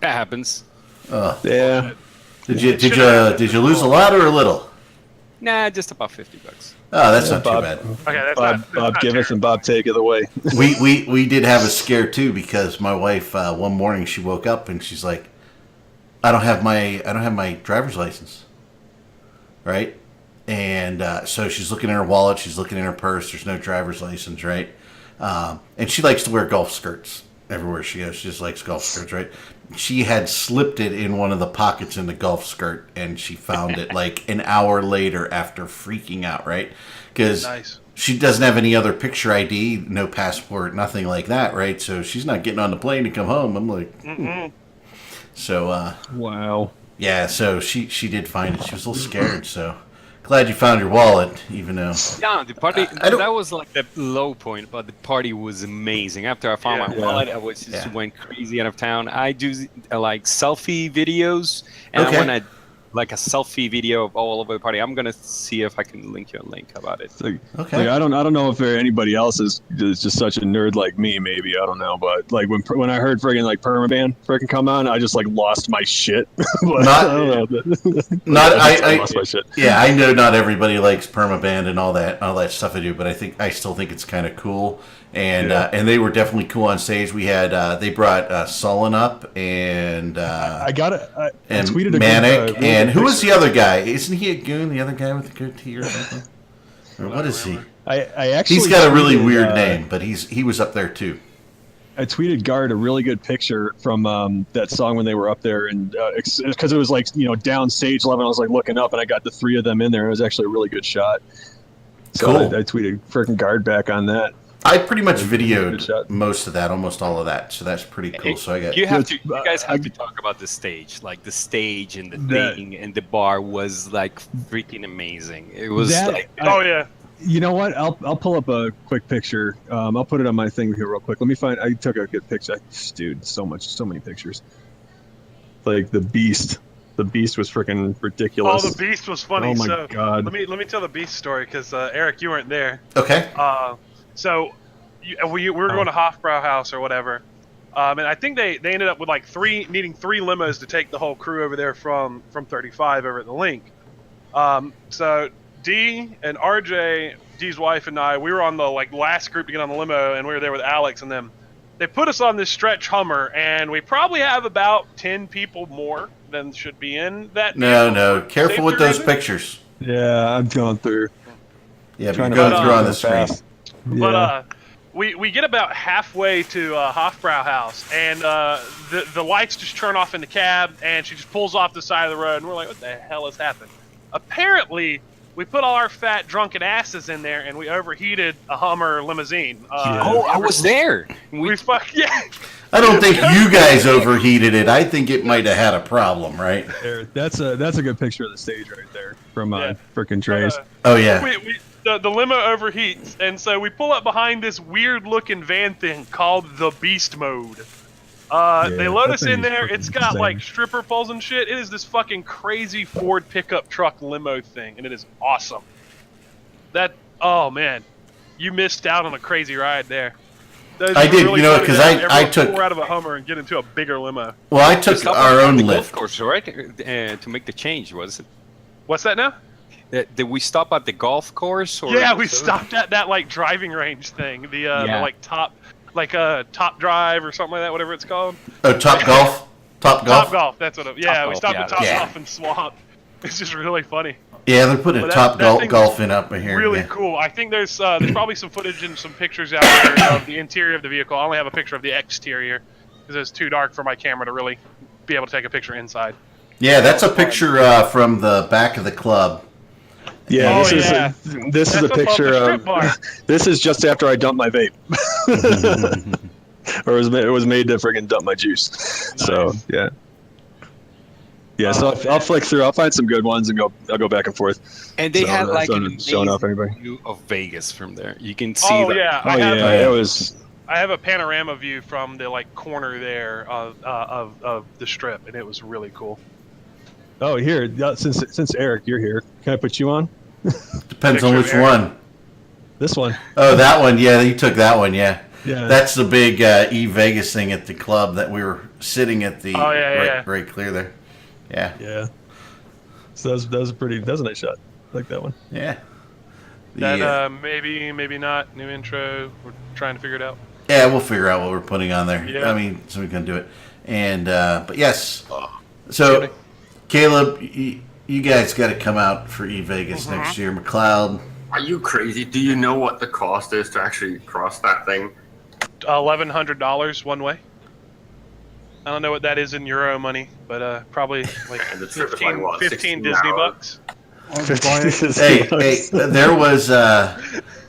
[SPEAKER 6] That happens.
[SPEAKER 2] Yeah.
[SPEAKER 1] Did you lose a lot or a little?
[SPEAKER 6] Nah, just about $50.
[SPEAKER 1] Oh, that's not
[SPEAKER 2] Bob.
[SPEAKER 1] too bad.
[SPEAKER 3] Okay, that's
[SPEAKER 2] Bob
[SPEAKER 3] not
[SPEAKER 2] give us and Bob take it away.
[SPEAKER 1] We did have a scare too because my wife one morning she woke up and she's like, I don't have my driver's license, right? And so she's looking in her wallet, she's looking in her purse. There's no driver's license, right? And she likes to wear golf skirts everywhere she goes. She just likes golf skirts, right? She had slipped it in one of the pockets in the golf skirt, and she found it like an hour later after freaking out, right? Because
[SPEAKER 3] Nice.
[SPEAKER 1] she doesn't have any other picture ID, no passport, nothing like that, right? So she's not getting on the plane to come home. I'm like, So,
[SPEAKER 2] Wow.
[SPEAKER 1] yeah, so she did find it. She was a little scared, so glad you found your wallet, even though.
[SPEAKER 6] Yeah, the party,
[SPEAKER 1] I don't-
[SPEAKER 6] that was like the low point, but the party was amazing. After I found my
[SPEAKER 2] Yeah.
[SPEAKER 6] wallet, I was just went crazy out of town. I do like selfie videos, and
[SPEAKER 1] Okay.
[SPEAKER 6] I want like a selfie video of all over the party. I'm gonna see if I can link you a link about it.
[SPEAKER 1] Okay.
[SPEAKER 2] Like, I don't know if anybody else is just such a nerd like me. Maybe I don't know, but like when I heard friggin' like Permaban freaking come on, I just like lost my shit. But,
[SPEAKER 1] Not-
[SPEAKER 2] I don't know.
[SPEAKER 1] Not
[SPEAKER 2] I
[SPEAKER 1] I
[SPEAKER 2] lost my shit.
[SPEAKER 1] Yeah, I know not everybody likes permaband and all that stuff I do, but I still think it's kind of cool. And and they were definitely cool on stage. We had they brought Sullen up and
[SPEAKER 2] I got it. I
[SPEAKER 1] and
[SPEAKER 2] tweeted a
[SPEAKER 1] Manic
[SPEAKER 2] good,
[SPEAKER 1] and who was
[SPEAKER 2] picture.
[SPEAKER 1] the other guy? Isn't he a goon? The other guy with the goatee or something? Or what is he?
[SPEAKER 2] I actually
[SPEAKER 1] He's got a really
[SPEAKER 2] tweeted,
[SPEAKER 1] weird name, but he was up there too.
[SPEAKER 2] I tweeted Guard a really good picture from that song when they were up there, and because it was like down stage level, I was like looking up, and I got the three of them in there. It was actually a really good shot. So
[SPEAKER 1] Cool.
[SPEAKER 2] I tweeted freaking Guard back on that.
[SPEAKER 1] I pretty much
[SPEAKER 2] Good
[SPEAKER 1] videoed
[SPEAKER 2] shot.
[SPEAKER 1] most of that, almost all of that. So that's pretty cool. So I got.
[SPEAKER 6] You
[SPEAKER 2] Good.
[SPEAKER 6] guys have to talk about the stage. Like the stage and the
[SPEAKER 2] That-
[SPEAKER 6] thing and the bar was like freaking amazing. It was
[SPEAKER 2] That-
[SPEAKER 6] like
[SPEAKER 3] Oh yeah.
[SPEAKER 2] You know what? I'll pull up a quick picture. I'll put it on my thing here real quick. Let me find. I took a good picture. Dude, so many pictures. Like the beast. The beast was freaking ridiculous.
[SPEAKER 3] Oh, the beast was funny.
[SPEAKER 2] Oh my
[SPEAKER 3] so
[SPEAKER 2] God.
[SPEAKER 3] let me tell the beast story because Eric, you weren't there.
[SPEAKER 1] Okay.
[SPEAKER 3] So we were going to Hofbrauhaus or whatever, and I think they ended up with like needing three limos to take the whole crew over there from 35 over at the link. So D and RJ, D's wife and I, we were on the like last group to get on the limo, and we were there with Alex and them. They put us on this stretch Hummer, and we probably have about 10 people more than should be in that.
[SPEAKER 1] No,
[SPEAKER 3] vehicle
[SPEAKER 1] no.
[SPEAKER 3] for
[SPEAKER 1] Careful with
[SPEAKER 3] safety
[SPEAKER 1] those
[SPEAKER 3] reasons.
[SPEAKER 1] pictures.
[SPEAKER 2] Yeah, I'm going through.
[SPEAKER 1] Yeah, but
[SPEAKER 2] Trying
[SPEAKER 1] you're
[SPEAKER 2] to
[SPEAKER 1] going through on the screen.
[SPEAKER 2] fast.
[SPEAKER 3] But we get about halfway to Hofbrauhaus, and the lights just turn off in the cab, and she just pulls off the side of the road, and we're like, what the hell has happened? Apparently, we put all our fat drunken asses in there, and we overheated a Hummer limousine.
[SPEAKER 6] oh, I was there.
[SPEAKER 3] We yeah.
[SPEAKER 1] I don't think you guys overheated it. I think it might have had a problem, right?
[SPEAKER 2] There, that's a good picture of the stage right there from
[SPEAKER 3] Yeah.
[SPEAKER 2] frickin' Trace.
[SPEAKER 1] Oh yeah.
[SPEAKER 3] The limo overheats, and so we pull up behind this weird-looking van thing called the Beast Mode. They load
[SPEAKER 2] that
[SPEAKER 3] us
[SPEAKER 2] thing
[SPEAKER 3] in
[SPEAKER 2] is
[SPEAKER 3] there.
[SPEAKER 2] freaking
[SPEAKER 3] It's got
[SPEAKER 2] insane.
[SPEAKER 3] like stripper poles and shit. It is this fucking crazy Ford pickup truck limo thing, and it is awesome. Oh man, you missed out on a crazy ride there. That is
[SPEAKER 1] I did,
[SPEAKER 3] really
[SPEAKER 1] you know,
[SPEAKER 3] funny
[SPEAKER 1] 'cause
[SPEAKER 3] to
[SPEAKER 1] I-
[SPEAKER 3] have
[SPEAKER 1] I
[SPEAKER 3] everyone
[SPEAKER 1] took-
[SPEAKER 3] pour out of a Hummer and get into a bigger limo.
[SPEAKER 1] Well, I took
[SPEAKER 6] Stop
[SPEAKER 1] our
[SPEAKER 6] at
[SPEAKER 1] own
[SPEAKER 6] the golf
[SPEAKER 1] lift.
[SPEAKER 6] course, right? To make the change, was it?
[SPEAKER 3] What's that now?
[SPEAKER 6] Did we stop at the golf course? Or
[SPEAKER 3] Yeah, we stopped at that like driving range thing. The
[SPEAKER 6] Yeah.
[SPEAKER 3] like top drive or something like that, whatever it's called.
[SPEAKER 1] Oh, Top Golf. Top Golf.
[SPEAKER 3] Top Golf, that's what it. Yeah, we
[SPEAKER 6] Golf,
[SPEAKER 3] stopped
[SPEAKER 6] yeah.
[SPEAKER 3] at Top
[SPEAKER 1] Yeah.
[SPEAKER 3] Golf and swapped. It's just really funny.
[SPEAKER 1] Yeah, they're putting
[SPEAKER 3] Well,
[SPEAKER 1] Top
[SPEAKER 3] that thing
[SPEAKER 1] Golf
[SPEAKER 3] was
[SPEAKER 1] in up here.
[SPEAKER 3] Really
[SPEAKER 1] yeah.
[SPEAKER 3] cool. I think there's probably some footage and some pictures out there of the interior of the vehicle. I only have a picture of the exterior because it's too dark for my camera to really be able to take a picture inside.
[SPEAKER 1] Yeah, that's a picture from the back of the club.
[SPEAKER 2] Yeah,
[SPEAKER 3] Oh,
[SPEAKER 2] this
[SPEAKER 3] yeah.
[SPEAKER 2] is this is
[SPEAKER 3] That's
[SPEAKER 2] a
[SPEAKER 3] above
[SPEAKER 2] picture
[SPEAKER 3] the strip
[SPEAKER 2] of.
[SPEAKER 3] bar.
[SPEAKER 2] This is just after I dumped my vape, or it was made to friggin' dump my juice. So yeah, yeah. So I'll flick through. I'll find some good ones and I'll go back and forth.
[SPEAKER 6] And they
[SPEAKER 2] So
[SPEAKER 6] had
[SPEAKER 2] that's
[SPEAKER 6] like
[SPEAKER 2] not
[SPEAKER 6] an
[SPEAKER 2] showing off
[SPEAKER 6] amazing
[SPEAKER 2] anybody.
[SPEAKER 6] view of Vegas from there. You can see
[SPEAKER 3] Oh
[SPEAKER 6] that.
[SPEAKER 3] yeah,
[SPEAKER 2] Oh
[SPEAKER 3] I have
[SPEAKER 2] yeah, it was.
[SPEAKER 3] I have a panorama view from the like corner there of the strip, and it was really cool.
[SPEAKER 2] Oh here, since Eric, you're here. Can I put you on
[SPEAKER 1] Depends on
[SPEAKER 3] Picture of
[SPEAKER 1] which
[SPEAKER 3] Eric.
[SPEAKER 1] one.
[SPEAKER 2] this one?
[SPEAKER 1] Oh, that one. Yeah, you took that one. Yeah.
[SPEAKER 2] Yeah.
[SPEAKER 1] That's the big E-Vegas thing at the club that we were sitting at the
[SPEAKER 3] Oh, yeah, yeah.
[SPEAKER 1] right clear there. Yeah.
[SPEAKER 2] Yeah. So that was a nice shot. I like that one.
[SPEAKER 1] Yeah.
[SPEAKER 3] That
[SPEAKER 1] Yeah.
[SPEAKER 3] maybe not new intro. We're trying to figure it out.
[SPEAKER 1] Yeah, we'll figure out what we're putting on there.
[SPEAKER 3] Yeah.
[SPEAKER 1] I mean, so we can do it. And but yes. So Caleb, you guys got to come out for E-Vegas next year. McLeod.
[SPEAKER 4] Are you crazy? Do you know what the cost is to actually cross that thing?
[SPEAKER 3] $1,100 one way. I don't know what that is in euro money, but probably like
[SPEAKER 4] And the trip is
[SPEAKER 3] 15,
[SPEAKER 4] like, what,
[SPEAKER 3] 15
[SPEAKER 4] 16
[SPEAKER 3] Disney
[SPEAKER 4] hours?
[SPEAKER 3] bucks.
[SPEAKER 1] Hey, there was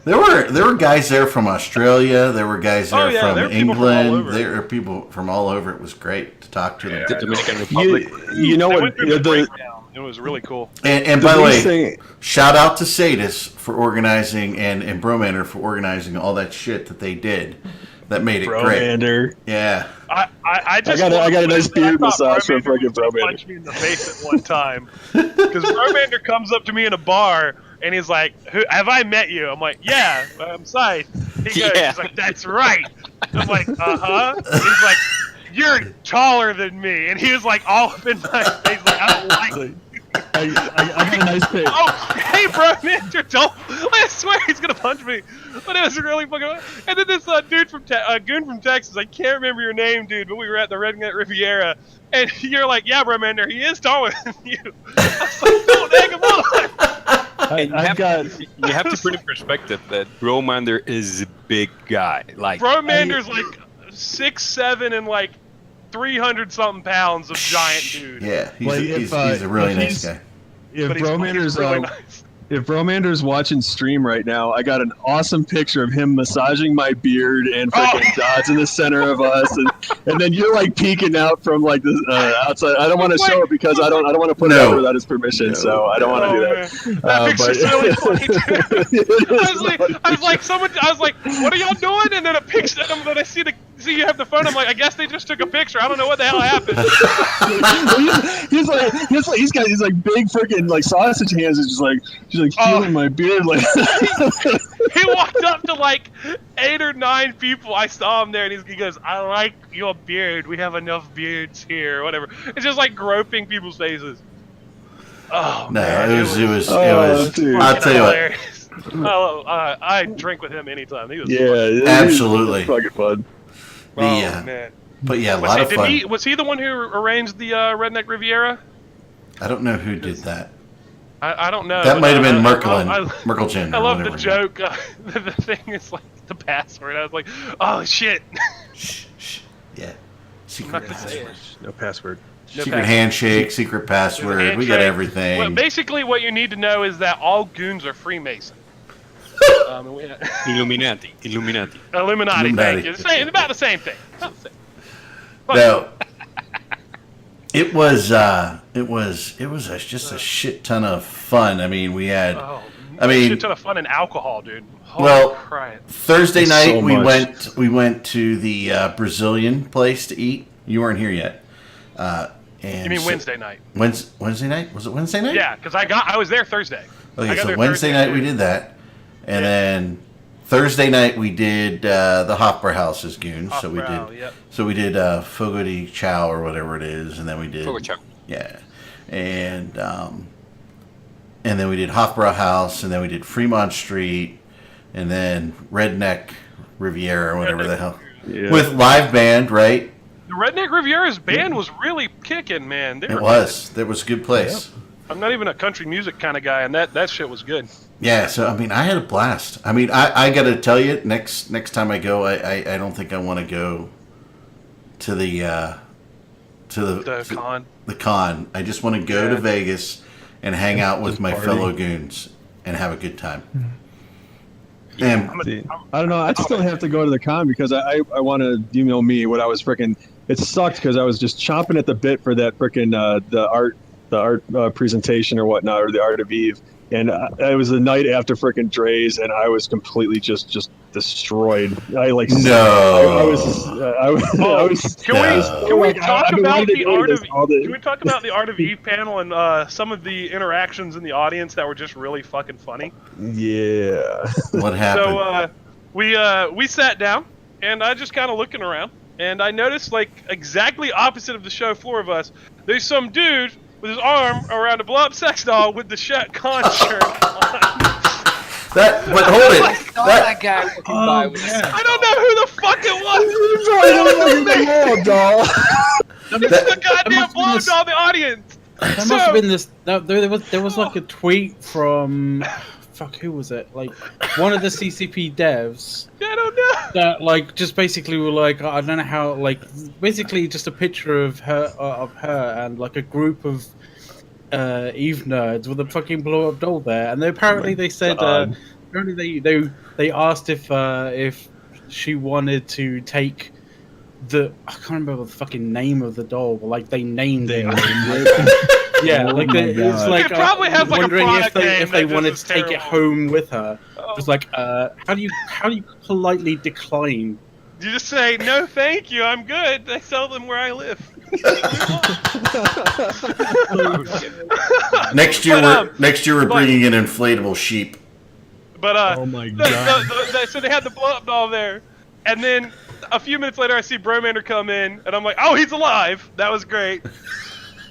[SPEAKER 1] there were guys there from Australia. There were guys there
[SPEAKER 3] Oh, yeah,
[SPEAKER 1] from
[SPEAKER 3] there were people from all
[SPEAKER 1] England.
[SPEAKER 3] over.
[SPEAKER 1] There were people from all over. It was great to talk to them.
[SPEAKER 6] The Dominican Republic.
[SPEAKER 2] You know
[SPEAKER 3] They
[SPEAKER 2] what?
[SPEAKER 3] went through the
[SPEAKER 2] The,
[SPEAKER 3] breakdown. It was really cool.
[SPEAKER 1] And by the way,
[SPEAKER 2] biggest thing,
[SPEAKER 1] shout out to Sadis for organizing and Bromander for organizing all that shit that they did. That made it great.
[SPEAKER 2] Bromander.
[SPEAKER 1] Yeah.
[SPEAKER 3] I just
[SPEAKER 2] I got a
[SPEAKER 3] wanted to
[SPEAKER 2] nice
[SPEAKER 3] say that I
[SPEAKER 2] beard
[SPEAKER 3] thought
[SPEAKER 2] massage from
[SPEAKER 3] Bromander
[SPEAKER 2] fucking
[SPEAKER 3] was gonna
[SPEAKER 2] Bromander.
[SPEAKER 3] punch me in the face at one time because Bromander comes up to me in a bar and he's like, "Have I met you?" I'm like, "Yeah, I'm Scythe." He goes,
[SPEAKER 6] Yeah.
[SPEAKER 3] "He's like, that's right." I'm like, He's like, "You're taller than me," and he was like all up in my face, like, "I don't like you."
[SPEAKER 2] I got a nice pic.
[SPEAKER 3] Oh, hey, Bromander, don't! I swear he's gonna punch me. But it was really fucking. And then this dude from goon from Texas, I can't remember your name, dude, but we were at the Redneck Riviera, and you're like, "Yeah, Bromander, he is taller than you." I was like, "Don't egg him on."
[SPEAKER 6] And you have to put in perspective that Bromander is a big guy. Like
[SPEAKER 3] Bromander's like 6'7" and like 300 something pounds of giant dude.
[SPEAKER 1] Yeah. He's,
[SPEAKER 2] Like,
[SPEAKER 1] he's
[SPEAKER 2] if
[SPEAKER 1] a really
[SPEAKER 2] if
[SPEAKER 1] nice
[SPEAKER 2] he's-
[SPEAKER 1] guy.
[SPEAKER 2] If
[SPEAKER 3] But he's
[SPEAKER 2] Bromander's
[SPEAKER 3] really nice.
[SPEAKER 2] If Bromander's watching stream right now, I got an awesome picture of him massaging my beard and freaking Dod's in the center of us, and then you're like peeking out from like the outside. I don't want to show it because I don't want to put it
[SPEAKER 1] No.
[SPEAKER 2] out without his permission, so I don't want to do that.
[SPEAKER 3] That picture's really funny. Too. I was like, what are y'all doing? And then a picture, and then I see you have the phone. I'm like, I guess they just took a picture. I don't know what the hell happened.
[SPEAKER 2] he's got these like big freaking like sausage hands. It's just like feeling my beard. Like
[SPEAKER 3] He walked up to like 8 or 9 people. I saw him there, and he goes, "I like your beard. We have enough beards here, or whatever." It's just like groping people's faces. Oh
[SPEAKER 1] No,
[SPEAKER 3] man,
[SPEAKER 1] it was.
[SPEAKER 2] dude.
[SPEAKER 1] I'll tell you what.
[SPEAKER 3] hilarious. Oh, I drink with him anytime. He was
[SPEAKER 1] Absolutely.
[SPEAKER 2] it's fucking fun.
[SPEAKER 3] man.
[SPEAKER 1] But yeah, a lot of fun.
[SPEAKER 3] Was he the one who arranged the Redneck Riviera?
[SPEAKER 1] I don't know who did that.
[SPEAKER 3] I don't know.
[SPEAKER 1] That might have been Merkelin.
[SPEAKER 3] I
[SPEAKER 1] Merkelchen.
[SPEAKER 3] I
[SPEAKER 1] or
[SPEAKER 3] love the
[SPEAKER 1] whatever.
[SPEAKER 3] joke. The thing is like the password. I was like, oh shit.
[SPEAKER 1] Shh, shh. Yeah. Secret
[SPEAKER 3] Not to say
[SPEAKER 1] password.
[SPEAKER 2] No password.
[SPEAKER 3] No
[SPEAKER 1] Secret
[SPEAKER 3] password.
[SPEAKER 1] handshake, secret password. We got
[SPEAKER 3] Handshake.
[SPEAKER 1] everything.
[SPEAKER 3] Well, basically, what you need to know is that all goons are Freemason. And
[SPEAKER 6] Illuminati.
[SPEAKER 3] Illuminati.
[SPEAKER 1] Illuminati.
[SPEAKER 3] Thank you. It's about the same thing. About the same. But-
[SPEAKER 1] No. It was just a shit ton of fun. I mean, we had
[SPEAKER 3] Oh,
[SPEAKER 1] I mean-
[SPEAKER 3] shit ton of fun and alcohol, dude. Holy
[SPEAKER 1] Well,
[SPEAKER 3] crap.
[SPEAKER 1] Thursday
[SPEAKER 2] It's
[SPEAKER 1] night
[SPEAKER 2] so much.
[SPEAKER 1] we went to the Brazilian place to eat. You weren't here yet. And
[SPEAKER 3] You mean
[SPEAKER 1] so-
[SPEAKER 3] Wednesday night?
[SPEAKER 1] Wednesday night? Was it Wednesday night?
[SPEAKER 3] Yeah, because I was there Thursday. I
[SPEAKER 1] Okay,
[SPEAKER 3] got
[SPEAKER 1] so
[SPEAKER 3] there
[SPEAKER 1] Wednesday
[SPEAKER 3] Thursday.
[SPEAKER 1] night we did that, and then Thursday night we did the Hofbrauhaus's goons. So we
[SPEAKER 3] Hofbrau,
[SPEAKER 1] did.
[SPEAKER 3] yep.
[SPEAKER 1] So we did Fogo de Chao or whatever it is, and then we did.
[SPEAKER 6] Fogo Chao.
[SPEAKER 1] Yeah, and then we did Hofbrauhaus, and then we did Fremont Street, and then Redneck Riviera or whatever the hell
[SPEAKER 2] Yeah.
[SPEAKER 1] with live band, right?
[SPEAKER 3] The Redneck Riviera's band was really kicking, man. They
[SPEAKER 1] It
[SPEAKER 3] were
[SPEAKER 1] was. That was a good place.
[SPEAKER 3] good. I'm not even a country music kind of guy, and that shit was good.
[SPEAKER 1] Yeah, so I mean, I had a blast. I mean, I got to tell you, next time I go, I don't think I want to go to the
[SPEAKER 3] Con.
[SPEAKER 1] the con. I just want to go to Vegas and hang out with my fellow goons and have a good time. And
[SPEAKER 2] See, I don't know. I still have to go to the con because I want to, me, what I was freaking. It sucked because I was just chomping at the bit for that freaking the art presentation or whatnot, or the Art of Eve. And it was the night after freaking Dre's, and I was completely just destroyed. I like
[SPEAKER 1] No.
[SPEAKER 2] I was.
[SPEAKER 3] Can we talk
[SPEAKER 2] I've been
[SPEAKER 3] about
[SPEAKER 2] wanting to
[SPEAKER 3] the
[SPEAKER 2] go to
[SPEAKER 3] art
[SPEAKER 2] this
[SPEAKER 3] of?
[SPEAKER 2] all day.
[SPEAKER 3] Can we talk about the Art of Eve panel and some of the interactions in the audience that were just really fucking funny?
[SPEAKER 2] Yeah.
[SPEAKER 1] what happened?
[SPEAKER 3] So we sat down, and I just kind of looking around, and I noticed like exactly opposite of the show floor of us, there's some dude with his arm around a blow-up sex doll with the Con shirt on.
[SPEAKER 1] But hold it.
[SPEAKER 6] That guy walking by with
[SPEAKER 3] I don't know who the fuck it was. It's the goddamn blow doll in the audience.
[SPEAKER 5] There must have been this. There was like a tweet from. Fuck, who was it? Like one of the CCP devs
[SPEAKER 3] I don't know.
[SPEAKER 5] that like just basically were like, I don't know how, like basically just a picture of her and like a group of Eve nerds with a fucking blow up doll there, and they said apparently they asked if she wanted to take the, I can't remember the fucking name of the doll, but like they named it. Yeah,
[SPEAKER 2] Oh
[SPEAKER 5] like
[SPEAKER 2] my
[SPEAKER 5] it's
[SPEAKER 2] God.
[SPEAKER 5] like
[SPEAKER 3] It probably has, like, a
[SPEAKER 5] wondering if
[SPEAKER 3] product
[SPEAKER 5] they
[SPEAKER 3] name
[SPEAKER 5] if they
[SPEAKER 3] that
[SPEAKER 5] wanted
[SPEAKER 3] just
[SPEAKER 5] to
[SPEAKER 3] is
[SPEAKER 5] take it
[SPEAKER 3] terrible.
[SPEAKER 5] home with her. Just like how do you politely decline?
[SPEAKER 3] You just say no, thank you. I'm good. They sell them where I live.
[SPEAKER 1] Next year we're
[SPEAKER 3] but-
[SPEAKER 1] bringing in inflatable sheep.
[SPEAKER 3] But
[SPEAKER 2] Oh my God.
[SPEAKER 3] so they had the blow up doll there, and then a few minutes later I see Bromander come in, and I'm like, oh, he's alive. That was great.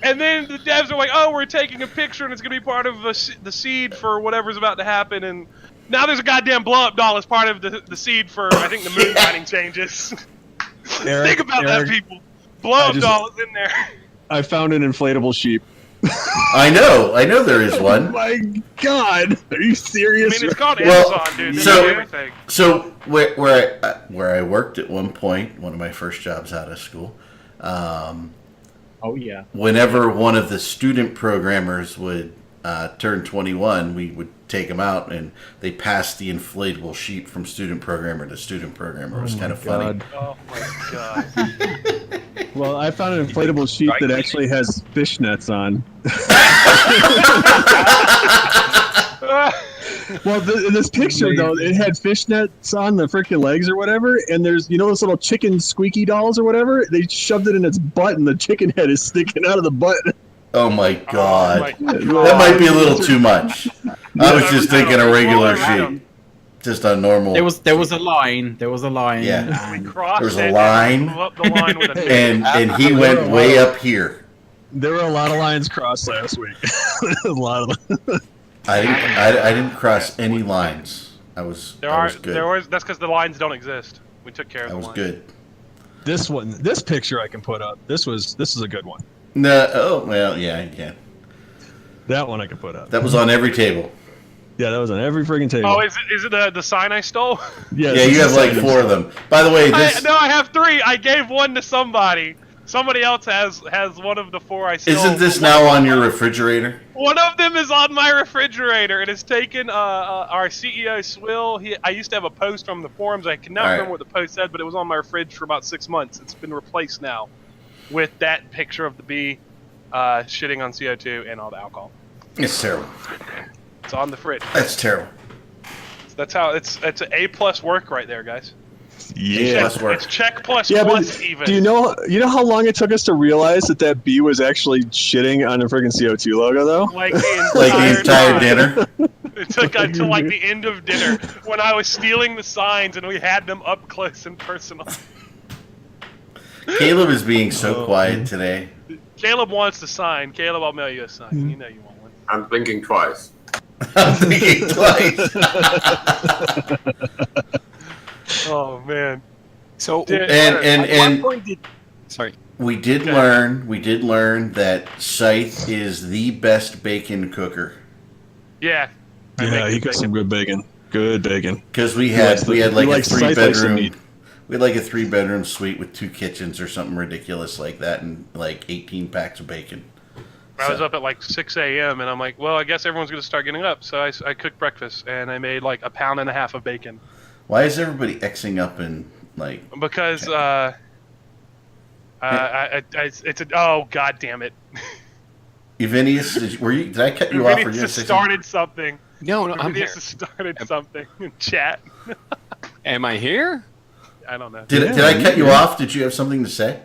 [SPEAKER 3] And then the devs are like, oh, we're taking a picture, and it's gonna be part of the seed for whatever's about to happen, and now there's a goddamn blow up doll as part of the seed for I think the moon mining changes. Think about that, people. Blow up doll is in there.
[SPEAKER 2] I found an inflatable sheep.
[SPEAKER 1] I know there is
[SPEAKER 2] Oh
[SPEAKER 1] one.
[SPEAKER 2] my God! Are you
[SPEAKER 3] I
[SPEAKER 2] serious?
[SPEAKER 3] mean, it's called
[SPEAKER 1] Well,
[SPEAKER 3] Amazon, dude. They
[SPEAKER 1] so-
[SPEAKER 3] do everything.
[SPEAKER 1] So where I worked at one point, one of my first jobs out of school,
[SPEAKER 5] Oh yeah.
[SPEAKER 1] whenever one of the student programmers would turned 21, we would take them out, and they passed the inflatable sheet from student programmer to student programmer. It was kind of funny.
[SPEAKER 3] Oh my god.
[SPEAKER 2] Well, I found an inflatable sheet that actually has fishnets on. Well, in this picture, though, it had fishnets on the freaking legs or whatever, and there's, those little chicken squeaky dolls or whatever? They shoved it in its butt, and the chicken head is sticking out of the butt.
[SPEAKER 1] Oh my god.
[SPEAKER 3] Oh my God.
[SPEAKER 1] That might be a little too much. I was just thinking a regular
[SPEAKER 3] Well,
[SPEAKER 1] sheet. Just a normal.
[SPEAKER 5] There was a line. There was a line.
[SPEAKER 1] Yeah.
[SPEAKER 3] We
[SPEAKER 5] and-
[SPEAKER 3] crossed
[SPEAKER 1] There's a
[SPEAKER 3] it,
[SPEAKER 1] line.
[SPEAKER 3] and blew up the line with a
[SPEAKER 1] and he went way up here.
[SPEAKER 2] There were a lot of lines crossed last week. A lot of them.
[SPEAKER 1] I didn't cross any lines. I was good.
[SPEAKER 3] That's because the lines don't exist. We took care of
[SPEAKER 1] I
[SPEAKER 3] the
[SPEAKER 1] was
[SPEAKER 3] lines.
[SPEAKER 1] good.
[SPEAKER 2] This picture I can put up. This is a good one.
[SPEAKER 1] No, oh well, yeah.
[SPEAKER 2] That one I can put up.
[SPEAKER 1] That was on every table.
[SPEAKER 2] Yeah, that was on every friggin' table.
[SPEAKER 3] Oh, is it the sign I stole?
[SPEAKER 2] Yeah,
[SPEAKER 1] Yeah, you have like 4 of them. By the way, this
[SPEAKER 3] I have 3. I gave one to somebody. Somebody else has one of the 4 I stole.
[SPEAKER 1] isn't this now on your refrigerator?
[SPEAKER 3] One of them is on my refrigerator. It has taken our CEO Swill. I used to have a post from the forums. I cannot
[SPEAKER 1] All right.
[SPEAKER 3] remember what the post said, but it was on my fridge for about 6 months. It's been replaced now with that picture of the bee shitting on CO2 and all the alcohol.
[SPEAKER 1] It's terrible.
[SPEAKER 3] It's on the fridge.
[SPEAKER 1] That's terrible.
[SPEAKER 3] That's how it's an A+ work right there, guys.
[SPEAKER 2] Yeah.
[SPEAKER 1] Plus work.
[SPEAKER 3] It's check plus
[SPEAKER 2] Yeah, but
[SPEAKER 3] plus even.
[SPEAKER 2] do you know how long it took us to realize that bee was actually shitting on the friggin' CO2 logo, though?
[SPEAKER 3] Like the
[SPEAKER 1] Like the entire
[SPEAKER 3] time.
[SPEAKER 1] dinner.
[SPEAKER 3] It took until like the end of dinner when I was stealing the signs and we had them up close and personal.
[SPEAKER 1] Caleb is being so quiet today.
[SPEAKER 3] Caleb wants the sign. Caleb, I'll mail you a sign. You know you want one.
[SPEAKER 4] I'm thinking twice.
[SPEAKER 1] I'm thinking twice.
[SPEAKER 3] Oh man.
[SPEAKER 6] So
[SPEAKER 3] Dude,
[SPEAKER 1] And
[SPEAKER 6] at what point did? Sorry.
[SPEAKER 1] we did learn that Scythe is the best bacon cooker.
[SPEAKER 3] Yeah. I
[SPEAKER 2] Yeah,
[SPEAKER 3] make
[SPEAKER 2] he
[SPEAKER 3] it
[SPEAKER 2] got some good bacon. Good bacon.
[SPEAKER 1] Because we
[SPEAKER 2] He
[SPEAKER 1] had
[SPEAKER 2] likes
[SPEAKER 1] like a
[SPEAKER 2] Scythe likes the
[SPEAKER 1] 3-bedroom.
[SPEAKER 2] meat.
[SPEAKER 1] We had like a 3-bedroom suite with 2 kitchens or something ridiculous like that, and like 18 packs of bacon.
[SPEAKER 3] I was up at like 6 a.m. and I'm like, well, I guess everyone's gonna start getting up. So I cooked breakfast and I made like 1.5 pounds of bacon
[SPEAKER 1] Why is everybody Xing up and like?
[SPEAKER 3] because it's a oh god damn it.
[SPEAKER 1] Evinius, did I cut you off? Or
[SPEAKER 3] Vinny
[SPEAKER 1] did you
[SPEAKER 3] just
[SPEAKER 1] say
[SPEAKER 3] started something.
[SPEAKER 6] No, I'm
[SPEAKER 3] Vinny
[SPEAKER 6] here.
[SPEAKER 3] just started something in chat.
[SPEAKER 6] Am I here?
[SPEAKER 3] I don't know.
[SPEAKER 1] Did I cut you off? Did you have something to say?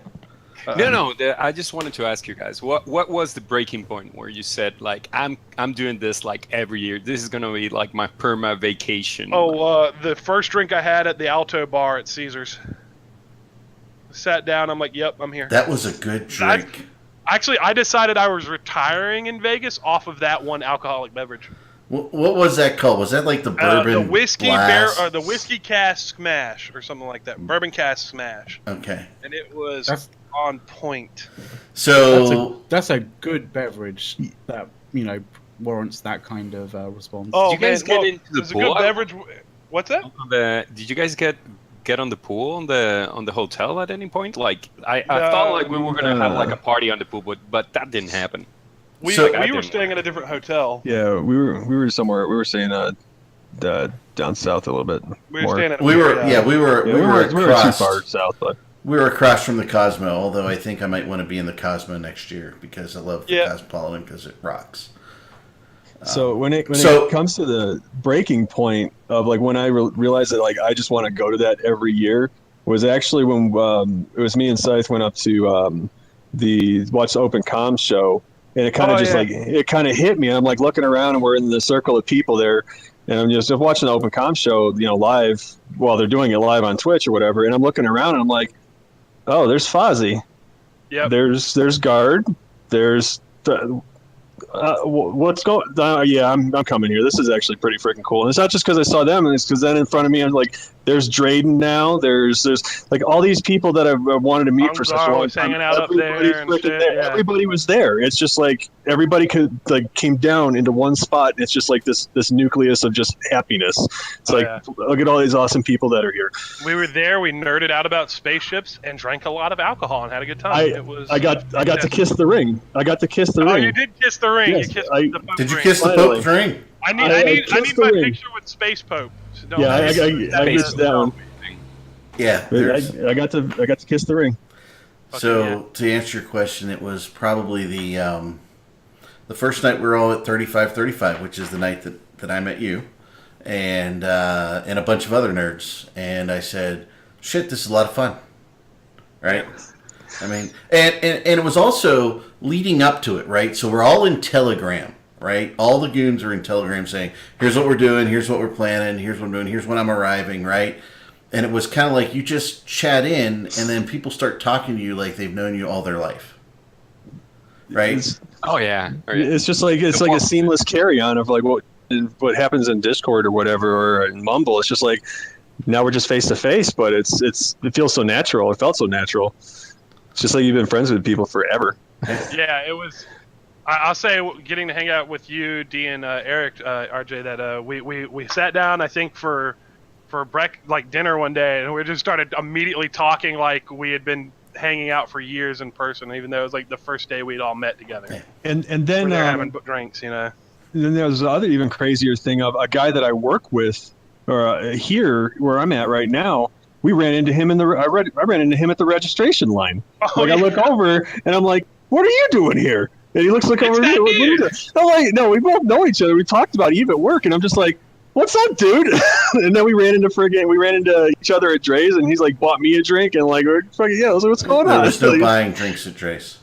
[SPEAKER 6] No. I just wanted to ask you guys, what was the breaking point where you said like I'm doing this like every year? This is gonna be like my perma vacation.
[SPEAKER 3] Oh, the first drink I had at the Alto Bar at Caesars. Sat down. I'm like, yep, I'm here.
[SPEAKER 1] That was a good drink.
[SPEAKER 3] Actually, I decided I was retiring in Vegas off of that one alcoholic beverage.
[SPEAKER 1] What was that called? Was that like the bourbon
[SPEAKER 3] The whiskey
[SPEAKER 1] blast?
[SPEAKER 3] or the whiskey cask smash or something like that. Bourbon cask smash,
[SPEAKER 1] Okay,
[SPEAKER 3] and it was
[SPEAKER 5] That's-
[SPEAKER 3] on point.
[SPEAKER 1] so
[SPEAKER 5] That's a good beverage that warrants that kind of response.
[SPEAKER 3] Oh
[SPEAKER 6] Did you guys
[SPEAKER 3] man,
[SPEAKER 6] get into the
[SPEAKER 3] it's a
[SPEAKER 6] pool?
[SPEAKER 3] good beverage. What's that?
[SPEAKER 6] Did you guys get on the pool on the hotel at any point? Like I thought like we were gonna have like a party on the pool, but that didn't happen.
[SPEAKER 3] We
[SPEAKER 1] So-
[SPEAKER 3] we were staying at a different hotel.
[SPEAKER 2] Yeah, we were somewhere. We were staying down south a little bit.
[SPEAKER 3] We were
[SPEAKER 2] more.
[SPEAKER 3] staying at
[SPEAKER 1] we were
[SPEAKER 2] we too
[SPEAKER 1] across.
[SPEAKER 2] far south, but
[SPEAKER 1] We were across from the Cosmo. Although I think I might want to be in the Cosmo next year because I love the
[SPEAKER 3] Yeah.
[SPEAKER 1] Cosmopolitan because it rocks.
[SPEAKER 2] so when it
[SPEAKER 1] so-
[SPEAKER 2] comes to the breaking point of like when I realized that like I just want to go to that every year was actually when it was me and Scythe went up to watch the Open Comms show, and it kind of it kind of hit me. I'm like looking around, and we're in the circle of people there, and I'm just watching the Open Comms show, live while they're doing it live on Twitch or whatever. And I'm looking around, and I'm like, oh, there's Fozzie.
[SPEAKER 3] Yep.
[SPEAKER 2] There's Guard. There's what's going? Yeah, I'm coming here. This is actually pretty freaking cool. And it's not just because I saw them, and it's because then in front of me, I'm like There's Drayden now. There's like all these people that I've wanted to meet for such a
[SPEAKER 3] Ungzar
[SPEAKER 2] long
[SPEAKER 3] was
[SPEAKER 2] time.
[SPEAKER 3] hanging out up
[SPEAKER 2] Everybody's
[SPEAKER 3] there and
[SPEAKER 2] freaking
[SPEAKER 3] shit,
[SPEAKER 2] there.
[SPEAKER 3] yeah.
[SPEAKER 2] Everybody was there. It's just like everybody could like came down into one spot. And it's just like this nucleus of just happiness. It's
[SPEAKER 3] Oh,
[SPEAKER 2] like
[SPEAKER 3] yeah.
[SPEAKER 2] look at all these awesome people that are here.
[SPEAKER 3] We were there. We nerded out about spaceships and drank a lot of alcohol and had a good time.
[SPEAKER 2] I got to kiss the ring. I got to kiss the
[SPEAKER 3] Oh,
[SPEAKER 2] ring.
[SPEAKER 3] you did kiss the ring.
[SPEAKER 2] Yes,
[SPEAKER 3] you kissed
[SPEAKER 2] I-
[SPEAKER 3] the Pope
[SPEAKER 1] Did you
[SPEAKER 3] ring.
[SPEAKER 1] kiss the
[SPEAKER 2] Finally.
[SPEAKER 1] Pope's ring?
[SPEAKER 3] I need
[SPEAKER 2] I
[SPEAKER 3] my
[SPEAKER 2] kissed the ring.
[SPEAKER 3] picture with Space Pope. So don't-
[SPEAKER 2] Yeah, I
[SPEAKER 3] that
[SPEAKER 2] missed that one.
[SPEAKER 1] Yeah. there's-
[SPEAKER 2] I got to kiss the ring.
[SPEAKER 1] So to answer your question, it was probably the first night we were all at 3535, which is the night that I met you, and a bunch of other nerds. And I said, "Shit, this is a lot of fun." Right? I mean, and it was also leading up to it, right? So we're all in Telegram, right? All the goons are in Telegram saying, "Here's what we're doing. Here's what we're planning. Here's what I'm doing. Here's when I'm arriving," right? And it was kind of like you just chat in, and then people start talking to you like they've known you all their life, right?
[SPEAKER 6] Oh yeah.
[SPEAKER 2] It's just like it's like a seamless carry on of like what happens in Discord or whatever or in Mumble. It's just like now we're just face to face, but it feels so natural. It felt so natural. It's just like you've been friends with people forever.
[SPEAKER 3] Yeah, it was. I'll say getting to hang out with you, D, and Eric, RJ, that we sat down, I think, for dinner one day, and we just started immediately talking like we had been hanging out for years in person, even though it was like the first day we'd all met together.
[SPEAKER 2] And
[SPEAKER 3] We're
[SPEAKER 2] then
[SPEAKER 3] there having drinks, you know.
[SPEAKER 2] and then there's the other even crazier thing of a guy that I work with, or here where I'm at right now. We ran into him I ran into him at the registration line.
[SPEAKER 3] Oh,
[SPEAKER 2] I look over and I'm like, "What are you doing here?" And he looks like over here. What are you doing? I'm like, "No, we both know each other. We talked about Eve at work," and I'm just like, "What's up, dude?" And then we ran into each other at Dre's, and he's like bought me a drink, and like, we're fucking yeah, I was like, what's going
[SPEAKER 1] There
[SPEAKER 2] on?
[SPEAKER 1] was no buying drinks at Trace.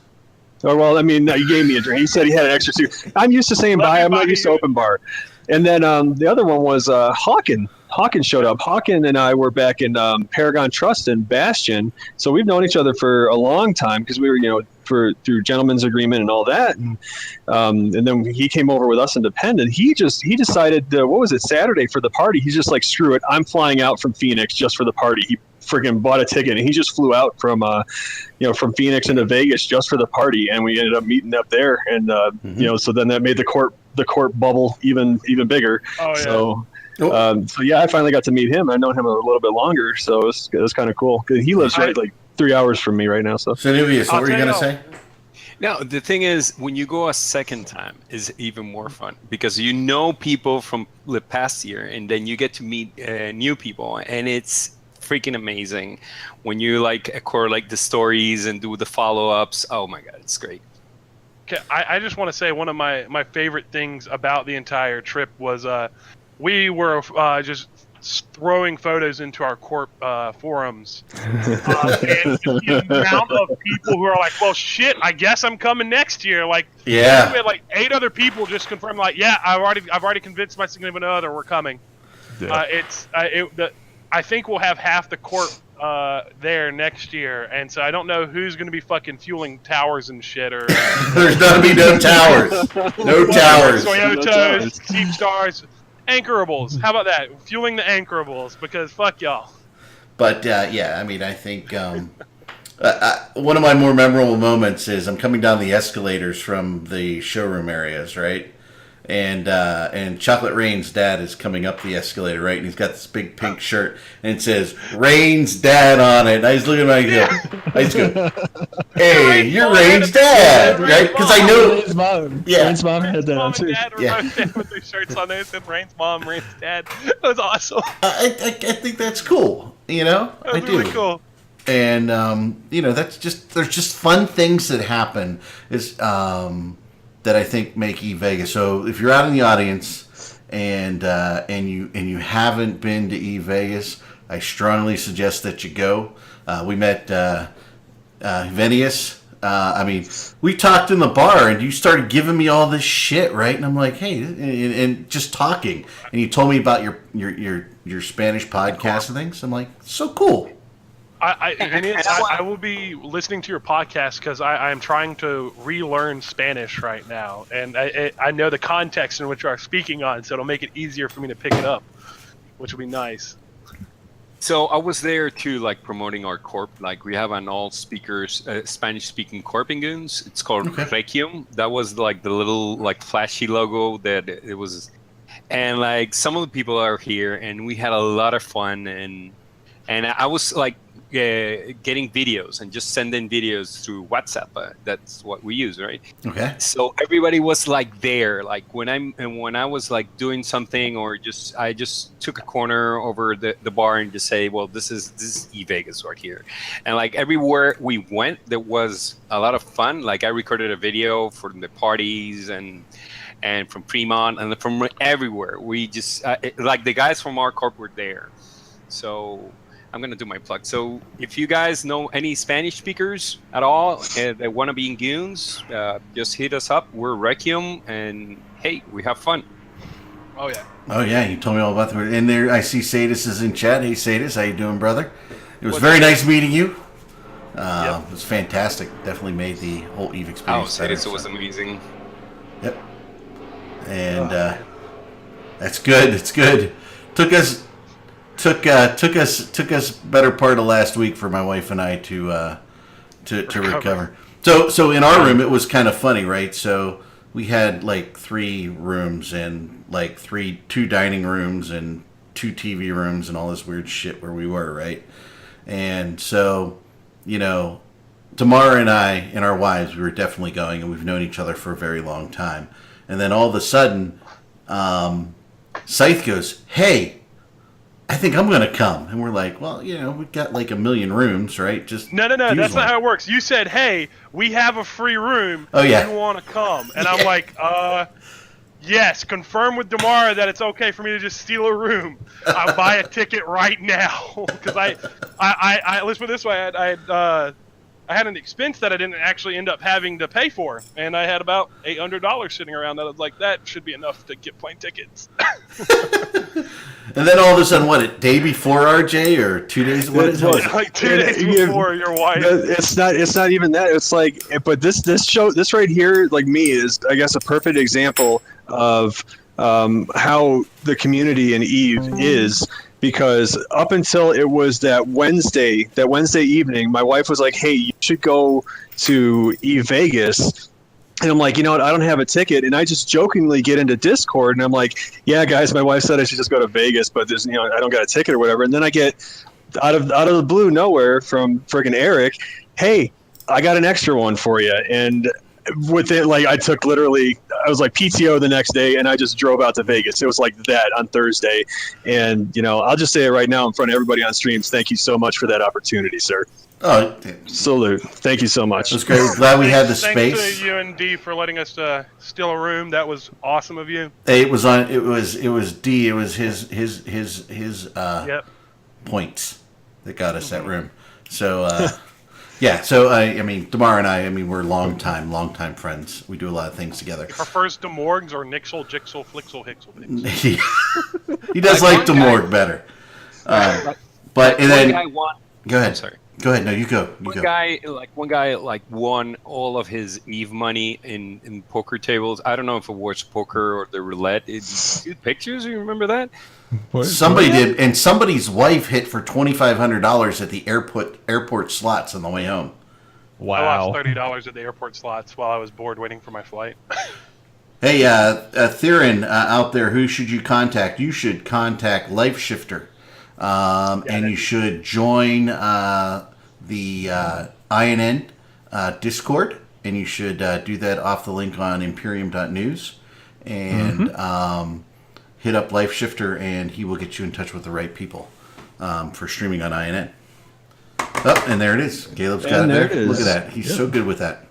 [SPEAKER 2] Oh, well, I mean, no, he gave me a drink. He said he had an extra two. I'm used to saying bye. I'm not used to open bar. And then the other one was Hawken. Hawken showed up. Hawken and I were back in Paragon Trust and Bastion. So we've known each other for a long time because we were, through gentleman's agreement and all that. And then he came over with us independent. He decided, what was it, Saturday for the party? He's just like, screw it. I'm flying out from Phoenix just for the party. He freaking bought a ticket and he just flew out from Phoenix into Vegas just for the party. And we ended up meeting up there. And, so then that made the court bubble even bigger.
[SPEAKER 3] Oh, yeah.
[SPEAKER 2] So yeah, I finally got to meet him. I've known him a little bit longer, so it was kind of cool. He lives right like 3 hours from me right now. So
[SPEAKER 1] Nubius, what were you going to say?
[SPEAKER 6] No, the thing is, when you go a second time, is even more fun because you know people from the past year, and then you get to meet new people, and it's freaking amazing when you correlate the stories and do the follow-ups. Oh my god, it's great.
[SPEAKER 3] Okay, I just want to say one of my favorite things about the entire trip was we were just throwing photos into our corp forums. And just the amount of people who are like, well, shit, I guess I'm coming next year. Like,
[SPEAKER 1] Yeah.
[SPEAKER 3] we had like 8 other people just confirm, like, yeah, I've already convinced my significant other we're coming.
[SPEAKER 2] Yeah.
[SPEAKER 3] I think we'll have half the corp there next year, and so I don't know who's going to be fucking fueling towers and shit or
[SPEAKER 1] There's going to be no towers. No towers.
[SPEAKER 3] Toyotas, Keep Stars, anchorables. How about that? Fueling the anchorables, because fuck y'all.
[SPEAKER 1] But yeah, I mean, I think one of my more memorable moments is I'm coming down the escalators from the showroom areas, right? And Chocolate Rain's dad is coming up the escalator, right? And he's got this big pink shirt, and it says Rain's dad on it. And I just look at him and I just go, "Hey, you're Rain's dad," right? Because I know,
[SPEAKER 2] Rain's mom.
[SPEAKER 1] Yeah.
[SPEAKER 2] Rain's mom had that on
[SPEAKER 3] Mom
[SPEAKER 2] too.
[SPEAKER 3] and dad were
[SPEAKER 1] Yeah.
[SPEAKER 3] both there with their shirts on there. It said Rain's mom, Rain's dad. That was awesome.
[SPEAKER 1] I think that's cool.
[SPEAKER 3] That was
[SPEAKER 1] I do.
[SPEAKER 3] really cool.
[SPEAKER 1] And that's there's just fun things that happen that I think make E-Vegas. So if you're out in the audience and you haven't been to E-Vegas, I strongly suggest that you go. We met Venius. We talked in the bar, and you started giving me all this shit, right? And I'm like, hey, and just talking, and you told me about your Spanish podcast and things. I'm like, so cool.
[SPEAKER 3] I will be listening to your podcast because I am trying to relearn Spanish right now, and I know the context in which you are speaking on, so it'll make it easier for me to pick it up, which will be nice.
[SPEAKER 6] So I was there too, like promoting our corp. Like we have an all speakers, Spanish-speaking corp in Goons. It's called
[SPEAKER 1] Okay.
[SPEAKER 6] Requiem. That was like the little like flashy logo that it was, and like some of the people are here, and we had a lot of fun. And I was like getting videos and just sending videos through WhatsApp. That's what we use, right?
[SPEAKER 1] Okay.
[SPEAKER 6] So everybody was like there, like when I was like doing something, or I just took a corner over the bar and just say, well, this is eVegas right here, and like everywhere we went, there was a lot of fun. Like I recorded a video for the parties and from Fremont and from everywhere. We just like the guys from our corp were there, so. I'm going to do my plug. So if you guys know any Spanish speakers at all that want to be in Goons, just hit us up. We're Requiem, and hey, we have fun.
[SPEAKER 3] Oh yeah.
[SPEAKER 1] Oh yeah, you told me all about the. And there, I see Sadis is in chat. Hey Sadis, how you doing, brother? It was very nice meeting you. It was fantastic. Definitely made the whole Eve
[SPEAKER 6] Oh,
[SPEAKER 1] experience better.
[SPEAKER 6] it was amazing.
[SPEAKER 1] Yep. And that's good. It's good. Took us better part of last week for my wife and I to recover. So in our room it was kind of funny, right? So we had like 3 rooms and like 2 dining rooms and 2 TV rooms and all this weird shit where we were, right? And so, Tamara and I and our wives, we were definitely going, and we've known each other for a very long time. And then all of a sudden, Scythe goes, "Hey, I think I'm going to come." And we're like, well, we've got like 1 million rooms, right? Just
[SPEAKER 3] No,
[SPEAKER 1] use
[SPEAKER 3] that's
[SPEAKER 1] one.
[SPEAKER 3] not how it works. You said, "Hey, we have a free room.
[SPEAKER 1] Oh, yeah.
[SPEAKER 3] Do you want to come?" And I'm like, yes. Confirm with Damara that it's okay for me to just steal a room. I'll buy a ticket right now because let's put it this way. I had an expense that I didn't actually end up having to pay for, and I had about $800 sitting around. That I was like, that should be enough to get plane tickets.
[SPEAKER 1] And then all of a sudden, what, a day before RJ or 2 days? What is it?
[SPEAKER 3] Like 2 days before your wife.
[SPEAKER 2] It's not even that. It's like, but this right here, like me, is I guess a perfect example of how the community in Eve is. Because up until it was that Wednesday evening, my wife was like, "Hey, you should go to eVegas." And I'm like, you know what? I don't have a ticket. And I just jokingly get into Discord and I'm like, "Yeah, guys, my wife said I should just go to Vegas, but there's, I don't got a ticket or whatever." And then I get out of the blue nowhere from friggin' Eric, "Hey, I got an extra one for you." And with it, like I was like PTO the next day and I just drove out to Vegas. It was like that on Thursday. And, I'll just say it right now in front of everybody on streams. Thank you so much for that opportunity, sir.
[SPEAKER 1] Oh,
[SPEAKER 2] Salute. Thank you so much.
[SPEAKER 1] it was great. Glad we had the
[SPEAKER 3] Thanks
[SPEAKER 1] space.
[SPEAKER 3] to you and D for letting us steal a room. That was awesome of you.
[SPEAKER 1] Hey, it was D. It was his
[SPEAKER 3] Yep.
[SPEAKER 1] points that got us that room. So yeah. So I mean, Tamara and I mean, we're longtime friends. We do a lot of things together.
[SPEAKER 3] Prefers Demorgs or Nixel, Jixel, Flixel, Hixel.
[SPEAKER 1] He does like the morgue better. But and then go ahead.
[SPEAKER 6] I'm sorry.
[SPEAKER 1] Go ahead. No, you go.
[SPEAKER 6] One guy won all of his Eve money in poker tables. I don't know if it was poker or the roulette. Did pictures? You remember that?
[SPEAKER 1] Somebody did, and somebody's wife hit for $2,500 at the airport slots on the way home.
[SPEAKER 3] I lost $30 at the airport slots while I was bored waiting for my flight.
[SPEAKER 1] Hey, Theron out there, who should you contact? You should contact LifeShifter, and you should join the INN Discord, and you should do that off the link on Imperium.news, and hit up LifeShifter, and he will get you in touch with the right people for streaming on INN. Oh, and there it is. Caleb's got it there.
[SPEAKER 2] It is.
[SPEAKER 1] Look at that. He's so good with that.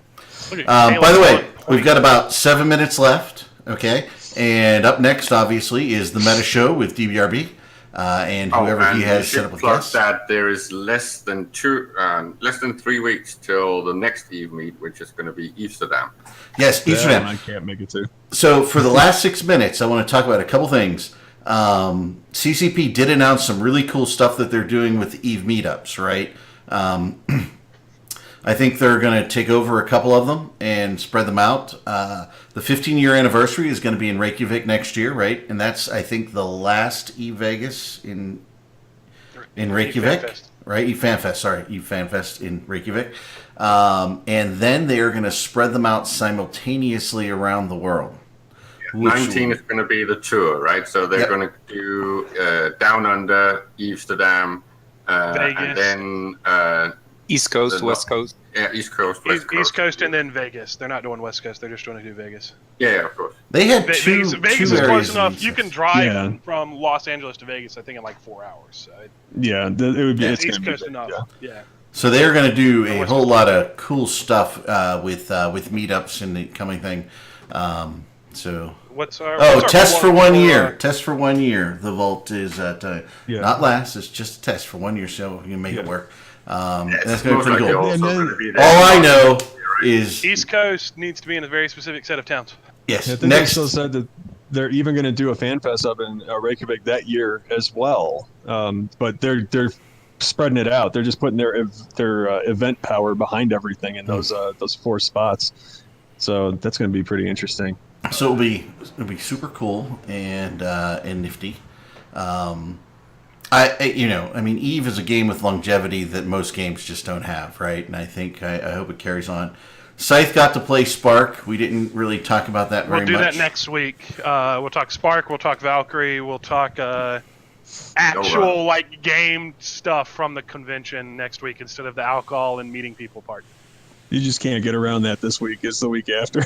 [SPEAKER 3] Look at
[SPEAKER 1] By the way, we've got about 7 minutes left. Okay, and up next, obviously, is the Meta Show with DBRB, and whoever
[SPEAKER 4] and
[SPEAKER 1] he has
[SPEAKER 4] you should
[SPEAKER 1] set up with
[SPEAKER 4] plug
[SPEAKER 1] us.
[SPEAKER 4] that there is less than 3 weeks till the next Eve meet, which is going to be Amsterdam.
[SPEAKER 1] Yes, Amsterdam.
[SPEAKER 2] I can't make it too.
[SPEAKER 1] So for the last 6 minutes, I want to talk about a couple things. CCP did announce some really cool stuff that they're doing with the Eve meetups, right? I think they're going to take over a couple of them and spread them out. The 15-year anniversary is going to be in Reykjavik next year, right? And that's, I think, the last Eve Vegas in in Reykjavik,
[SPEAKER 3] FanFest.
[SPEAKER 1] right? FanFest, sorry, FanFest in Reykjavik. And then they are going to spread them out simultaneously around the world.
[SPEAKER 4] 19 is going to be the tour, right? So they're
[SPEAKER 1] Yep.
[SPEAKER 4] going to do Down Under, Amsterdam, and
[SPEAKER 3] Vegas.
[SPEAKER 4] then
[SPEAKER 6] East Coast,
[SPEAKER 4] The-
[SPEAKER 6] West Coast.
[SPEAKER 4] East Coast, West Coast.
[SPEAKER 3] East Coast and then Vegas. They're not doing West Coast. They're just going to do Vegas.
[SPEAKER 4] Yeah, of course.
[SPEAKER 1] They had
[SPEAKER 3] Vegas,
[SPEAKER 1] two
[SPEAKER 3] Vegas
[SPEAKER 1] two
[SPEAKER 3] is
[SPEAKER 1] areas
[SPEAKER 3] close
[SPEAKER 1] in
[SPEAKER 3] enough.
[SPEAKER 1] East
[SPEAKER 3] You can
[SPEAKER 1] Coast.
[SPEAKER 3] drive
[SPEAKER 2] Yeah.
[SPEAKER 3] from Los Angeles to Vegas, I think, in like 4 hours. So
[SPEAKER 2] Yeah, it would be.
[SPEAKER 1] Yeah.
[SPEAKER 2] It's
[SPEAKER 3] East
[SPEAKER 2] gonna be
[SPEAKER 3] Coast
[SPEAKER 2] big,
[SPEAKER 3] enough.
[SPEAKER 2] yeah.
[SPEAKER 3] Yeah.
[SPEAKER 1] So they're going to do a
[SPEAKER 3] West
[SPEAKER 1] whole
[SPEAKER 3] Coast.
[SPEAKER 1] lot of cool stuff with meetups in the coming thing. So
[SPEAKER 3] What's our
[SPEAKER 1] test for 1 year.
[SPEAKER 3] for,
[SPEAKER 1] Test for 1 year. The vault is at
[SPEAKER 2] Yeah.
[SPEAKER 1] not last. It's just a test for 1 year, so you can make it
[SPEAKER 2] Yeah.
[SPEAKER 1] work.
[SPEAKER 4] Yeah,
[SPEAKER 1] And
[SPEAKER 4] it's
[SPEAKER 1] that's going to be
[SPEAKER 4] most
[SPEAKER 1] pretty
[SPEAKER 4] likely
[SPEAKER 1] cool.
[SPEAKER 4] also
[SPEAKER 2] And then-
[SPEAKER 4] gonna be there.
[SPEAKER 1] All I know is
[SPEAKER 3] East Coast needs to be in a very specific set of towns.
[SPEAKER 1] yes.
[SPEAKER 2] I think
[SPEAKER 1] Next,
[SPEAKER 2] they still said that they're even going to do a fan fest up in Reykjavik that year as well. But they're spreading it out. They're just putting their event power behind everything in those 4 spots. So that's going to be pretty interesting.
[SPEAKER 1] so it'll be super cool and nifty. I mean, Eve is a game with longevity that most games just don't have, right? And I think I hope it carries on. Scythe got to play Spark. We didn't really talk about that very
[SPEAKER 3] We'll do
[SPEAKER 1] much.
[SPEAKER 3] that next week. We'll talk Spark. We'll talk Valkyrie. We'll talk actual like game stuff from the convention next week instead of the alcohol and meeting people part.
[SPEAKER 2] You just can't get around that this week. It's the week after.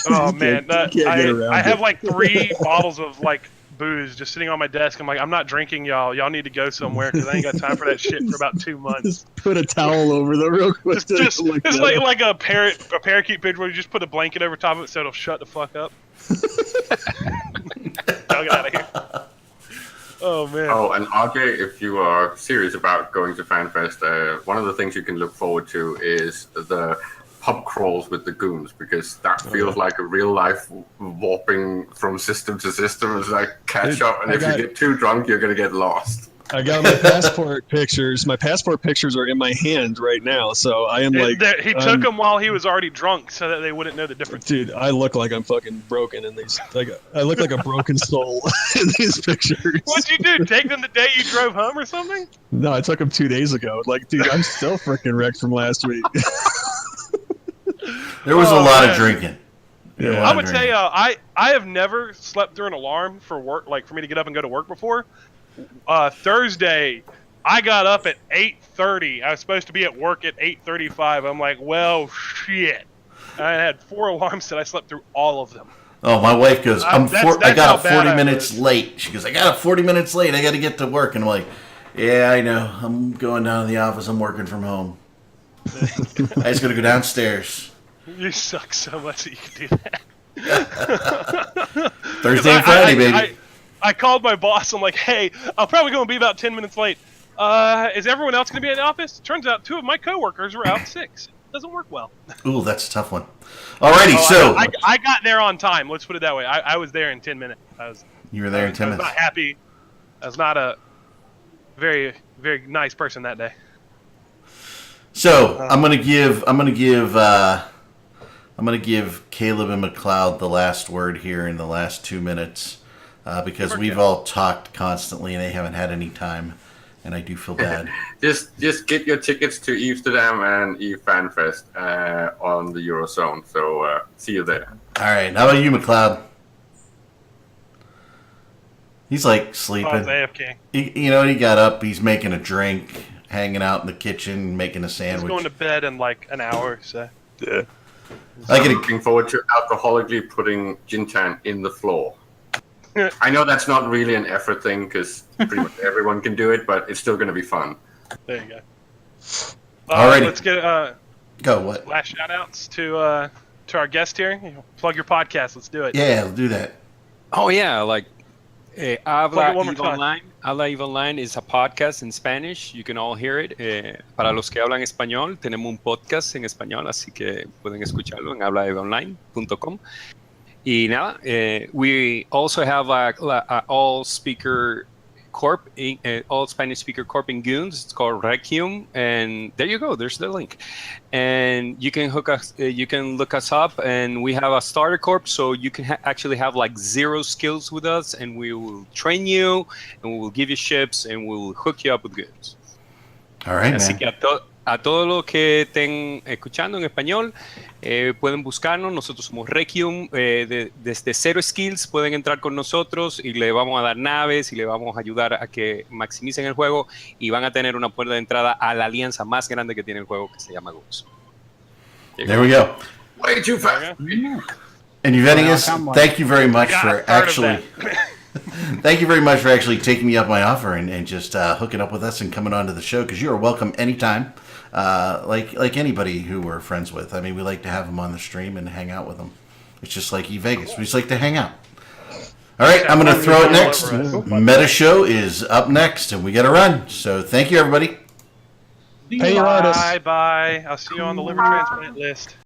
[SPEAKER 3] Oh
[SPEAKER 2] You
[SPEAKER 3] man,
[SPEAKER 2] can't get around
[SPEAKER 3] I have
[SPEAKER 2] it.
[SPEAKER 3] like 3 bottles of like booze just sitting on my desk. I'm like, I'm not drinking, y'all. Y'all need to go somewhere because I ain't got time for that shit for about 2 months.
[SPEAKER 2] Just put a towel over them real quick.
[SPEAKER 3] Just
[SPEAKER 2] Like
[SPEAKER 3] it's
[SPEAKER 2] that.
[SPEAKER 3] like a parakeet picture where you just put a blanket over top of it so it'll shut the fuck up. I'll get out of here. Oh man.
[SPEAKER 4] Oh, and RJ, if you are serious about going to FanFest, one of the things you can look forward to is the pub crawls with the goons, because that feels like a real life warping from system to system. It's like catch
[SPEAKER 2] Dude,
[SPEAKER 4] up, and
[SPEAKER 2] I
[SPEAKER 4] if you
[SPEAKER 2] got-
[SPEAKER 4] get too drunk, you're gonna get lost.
[SPEAKER 2] I got my passport pictures. My passport pictures are in my hand right now, so I am like,
[SPEAKER 3] He took them while he was already drunk so that they wouldn't know the difference.
[SPEAKER 2] dude, I look like I'm fucking broken in these. Like, I look like a broken soul in these pictures.
[SPEAKER 3] What'd you do? Take them the day you drove home or something?
[SPEAKER 2] No, I took them 2 days ago. Like, dude, I'm still freaking wrecked from last week.
[SPEAKER 1] There was a
[SPEAKER 3] Oh,
[SPEAKER 1] lot
[SPEAKER 3] man.
[SPEAKER 1] of drinking.
[SPEAKER 2] Yeah.
[SPEAKER 1] A lot
[SPEAKER 3] I
[SPEAKER 1] of
[SPEAKER 3] would say
[SPEAKER 1] drinking.
[SPEAKER 3] I have never slept through an alarm for work, like for me to get up and go to work before. Thursday, I got up at 8:30. I was supposed to be at work at 8:35. I'm like, well, shit. I had 4 alarms that I slept through all of them.
[SPEAKER 1] Oh, my wife goes, I
[SPEAKER 3] That's
[SPEAKER 1] got
[SPEAKER 3] how
[SPEAKER 1] up
[SPEAKER 3] bad
[SPEAKER 1] 40
[SPEAKER 3] I
[SPEAKER 1] minutes
[SPEAKER 3] was.
[SPEAKER 1] late. She goes, I got up 40 minutes late. I got to get to work. And I'm like, yeah, I know. I'm going down to the office. I'm working from home. I just got to go downstairs.
[SPEAKER 3] You suck so much that you can do that.
[SPEAKER 1] Thursday and Friday, baby.
[SPEAKER 3] I called my boss. I'm like, hey, I'm probably going to be about 10 minutes late. Is everyone else going to be in the office? Turns out 2 of my coworkers were out sick. Doesn't work well.
[SPEAKER 1] Ooh, that's a tough one. Alrighty,
[SPEAKER 3] Oh,
[SPEAKER 1] so
[SPEAKER 3] I got there on time. Let's put it that way. I was there in 10 minutes.
[SPEAKER 1] you were there in 10
[SPEAKER 3] I was
[SPEAKER 1] minutes.
[SPEAKER 3] not happy. I was not a very, very nice person that day.
[SPEAKER 1] So I'm gonna give Caleb and McLeod the last word here in the last 2 minutes because we've all talked constantly and they haven't had any time, and I do feel bad.
[SPEAKER 4] Just get your tickets to Amsterdam and Eve FanFest on the Eurozone. So see you there.
[SPEAKER 1] All right, how about you, McLeod? He's like
[SPEAKER 3] I was
[SPEAKER 1] sleeping.
[SPEAKER 3] AFK.
[SPEAKER 1] He got up. He's making a drink, hanging out in the kitchen, making a
[SPEAKER 3] I was
[SPEAKER 1] sandwich.
[SPEAKER 3] going to bed in like an hour. So
[SPEAKER 2] Yeah.
[SPEAKER 1] I
[SPEAKER 4] I'm
[SPEAKER 1] get
[SPEAKER 4] looking forward to alcoholically putting Jintan in the floor. I know that's not really an effort thing because pretty much everyone can do it, but it's still going to be fun.
[SPEAKER 3] there you go.
[SPEAKER 1] Alrighty.
[SPEAKER 3] Let's get
[SPEAKER 1] go. What?
[SPEAKER 3] last shout outs to our guest here. Plug your podcast. Let's do it.
[SPEAKER 1] Yeah, we'll do that.
[SPEAKER 6] Oh yeah, like
[SPEAKER 3] Plug
[SPEAKER 6] Habla
[SPEAKER 3] it one more
[SPEAKER 6] Eve
[SPEAKER 3] time.
[SPEAKER 6] Online. Habla Eve Online is a podcast in Spanish. You can all hear it. Para los que hablan español, tenemos un podcast en español, así que pueden escucharlo en hablaeveonline.com. Y nada, we also have a all speaker corp, all Spanish speaker corp in Goons. It's called Requiem, and there you go. There's the link, and you can hook us. You can look us up, and we have a starter corp, so you can actually have like 0 skills with us, and we will train you, and we will give you ships, and we will hook you up with goods.
[SPEAKER 1] All right,
[SPEAKER 6] Así
[SPEAKER 1] man.
[SPEAKER 6] que a todos los que estén escuchando en español, pueden buscarnos. Nosotros somos Requiem, desde Zero Skills pueden entrar con nosotros y le vamos a dar naves y le vamos a ayudar a que maximicen el juego y van a tener una puerta de entrada a la alianza más grande que tiene el juego, que se llama GURPS.
[SPEAKER 1] There we go.
[SPEAKER 4] Way too fast.
[SPEAKER 1] And Uvenius,
[SPEAKER 5] Come on.
[SPEAKER 1] thank you very much
[SPEAKER 3] Got
[SPEAKER 1] for
[SPEAKER 3] it, part of
[SPEAKER 1] actually. Thank you very much for actually taking me up my offer and just hooking up with us and coming on to the show, because you are welcome anytime. Like anybody who we're friends with. I mean, we like to have them on the stream and hang out with them. It's just like Vegas. We just like to hang out. All right, I'm going to throw it next. Meta Show is up next, and we got to run. So thank you, everybody.
[SPEAKER 2] Pay your artists.
[SPEAKER 3] Bye. I'll see you on the liver transplant list.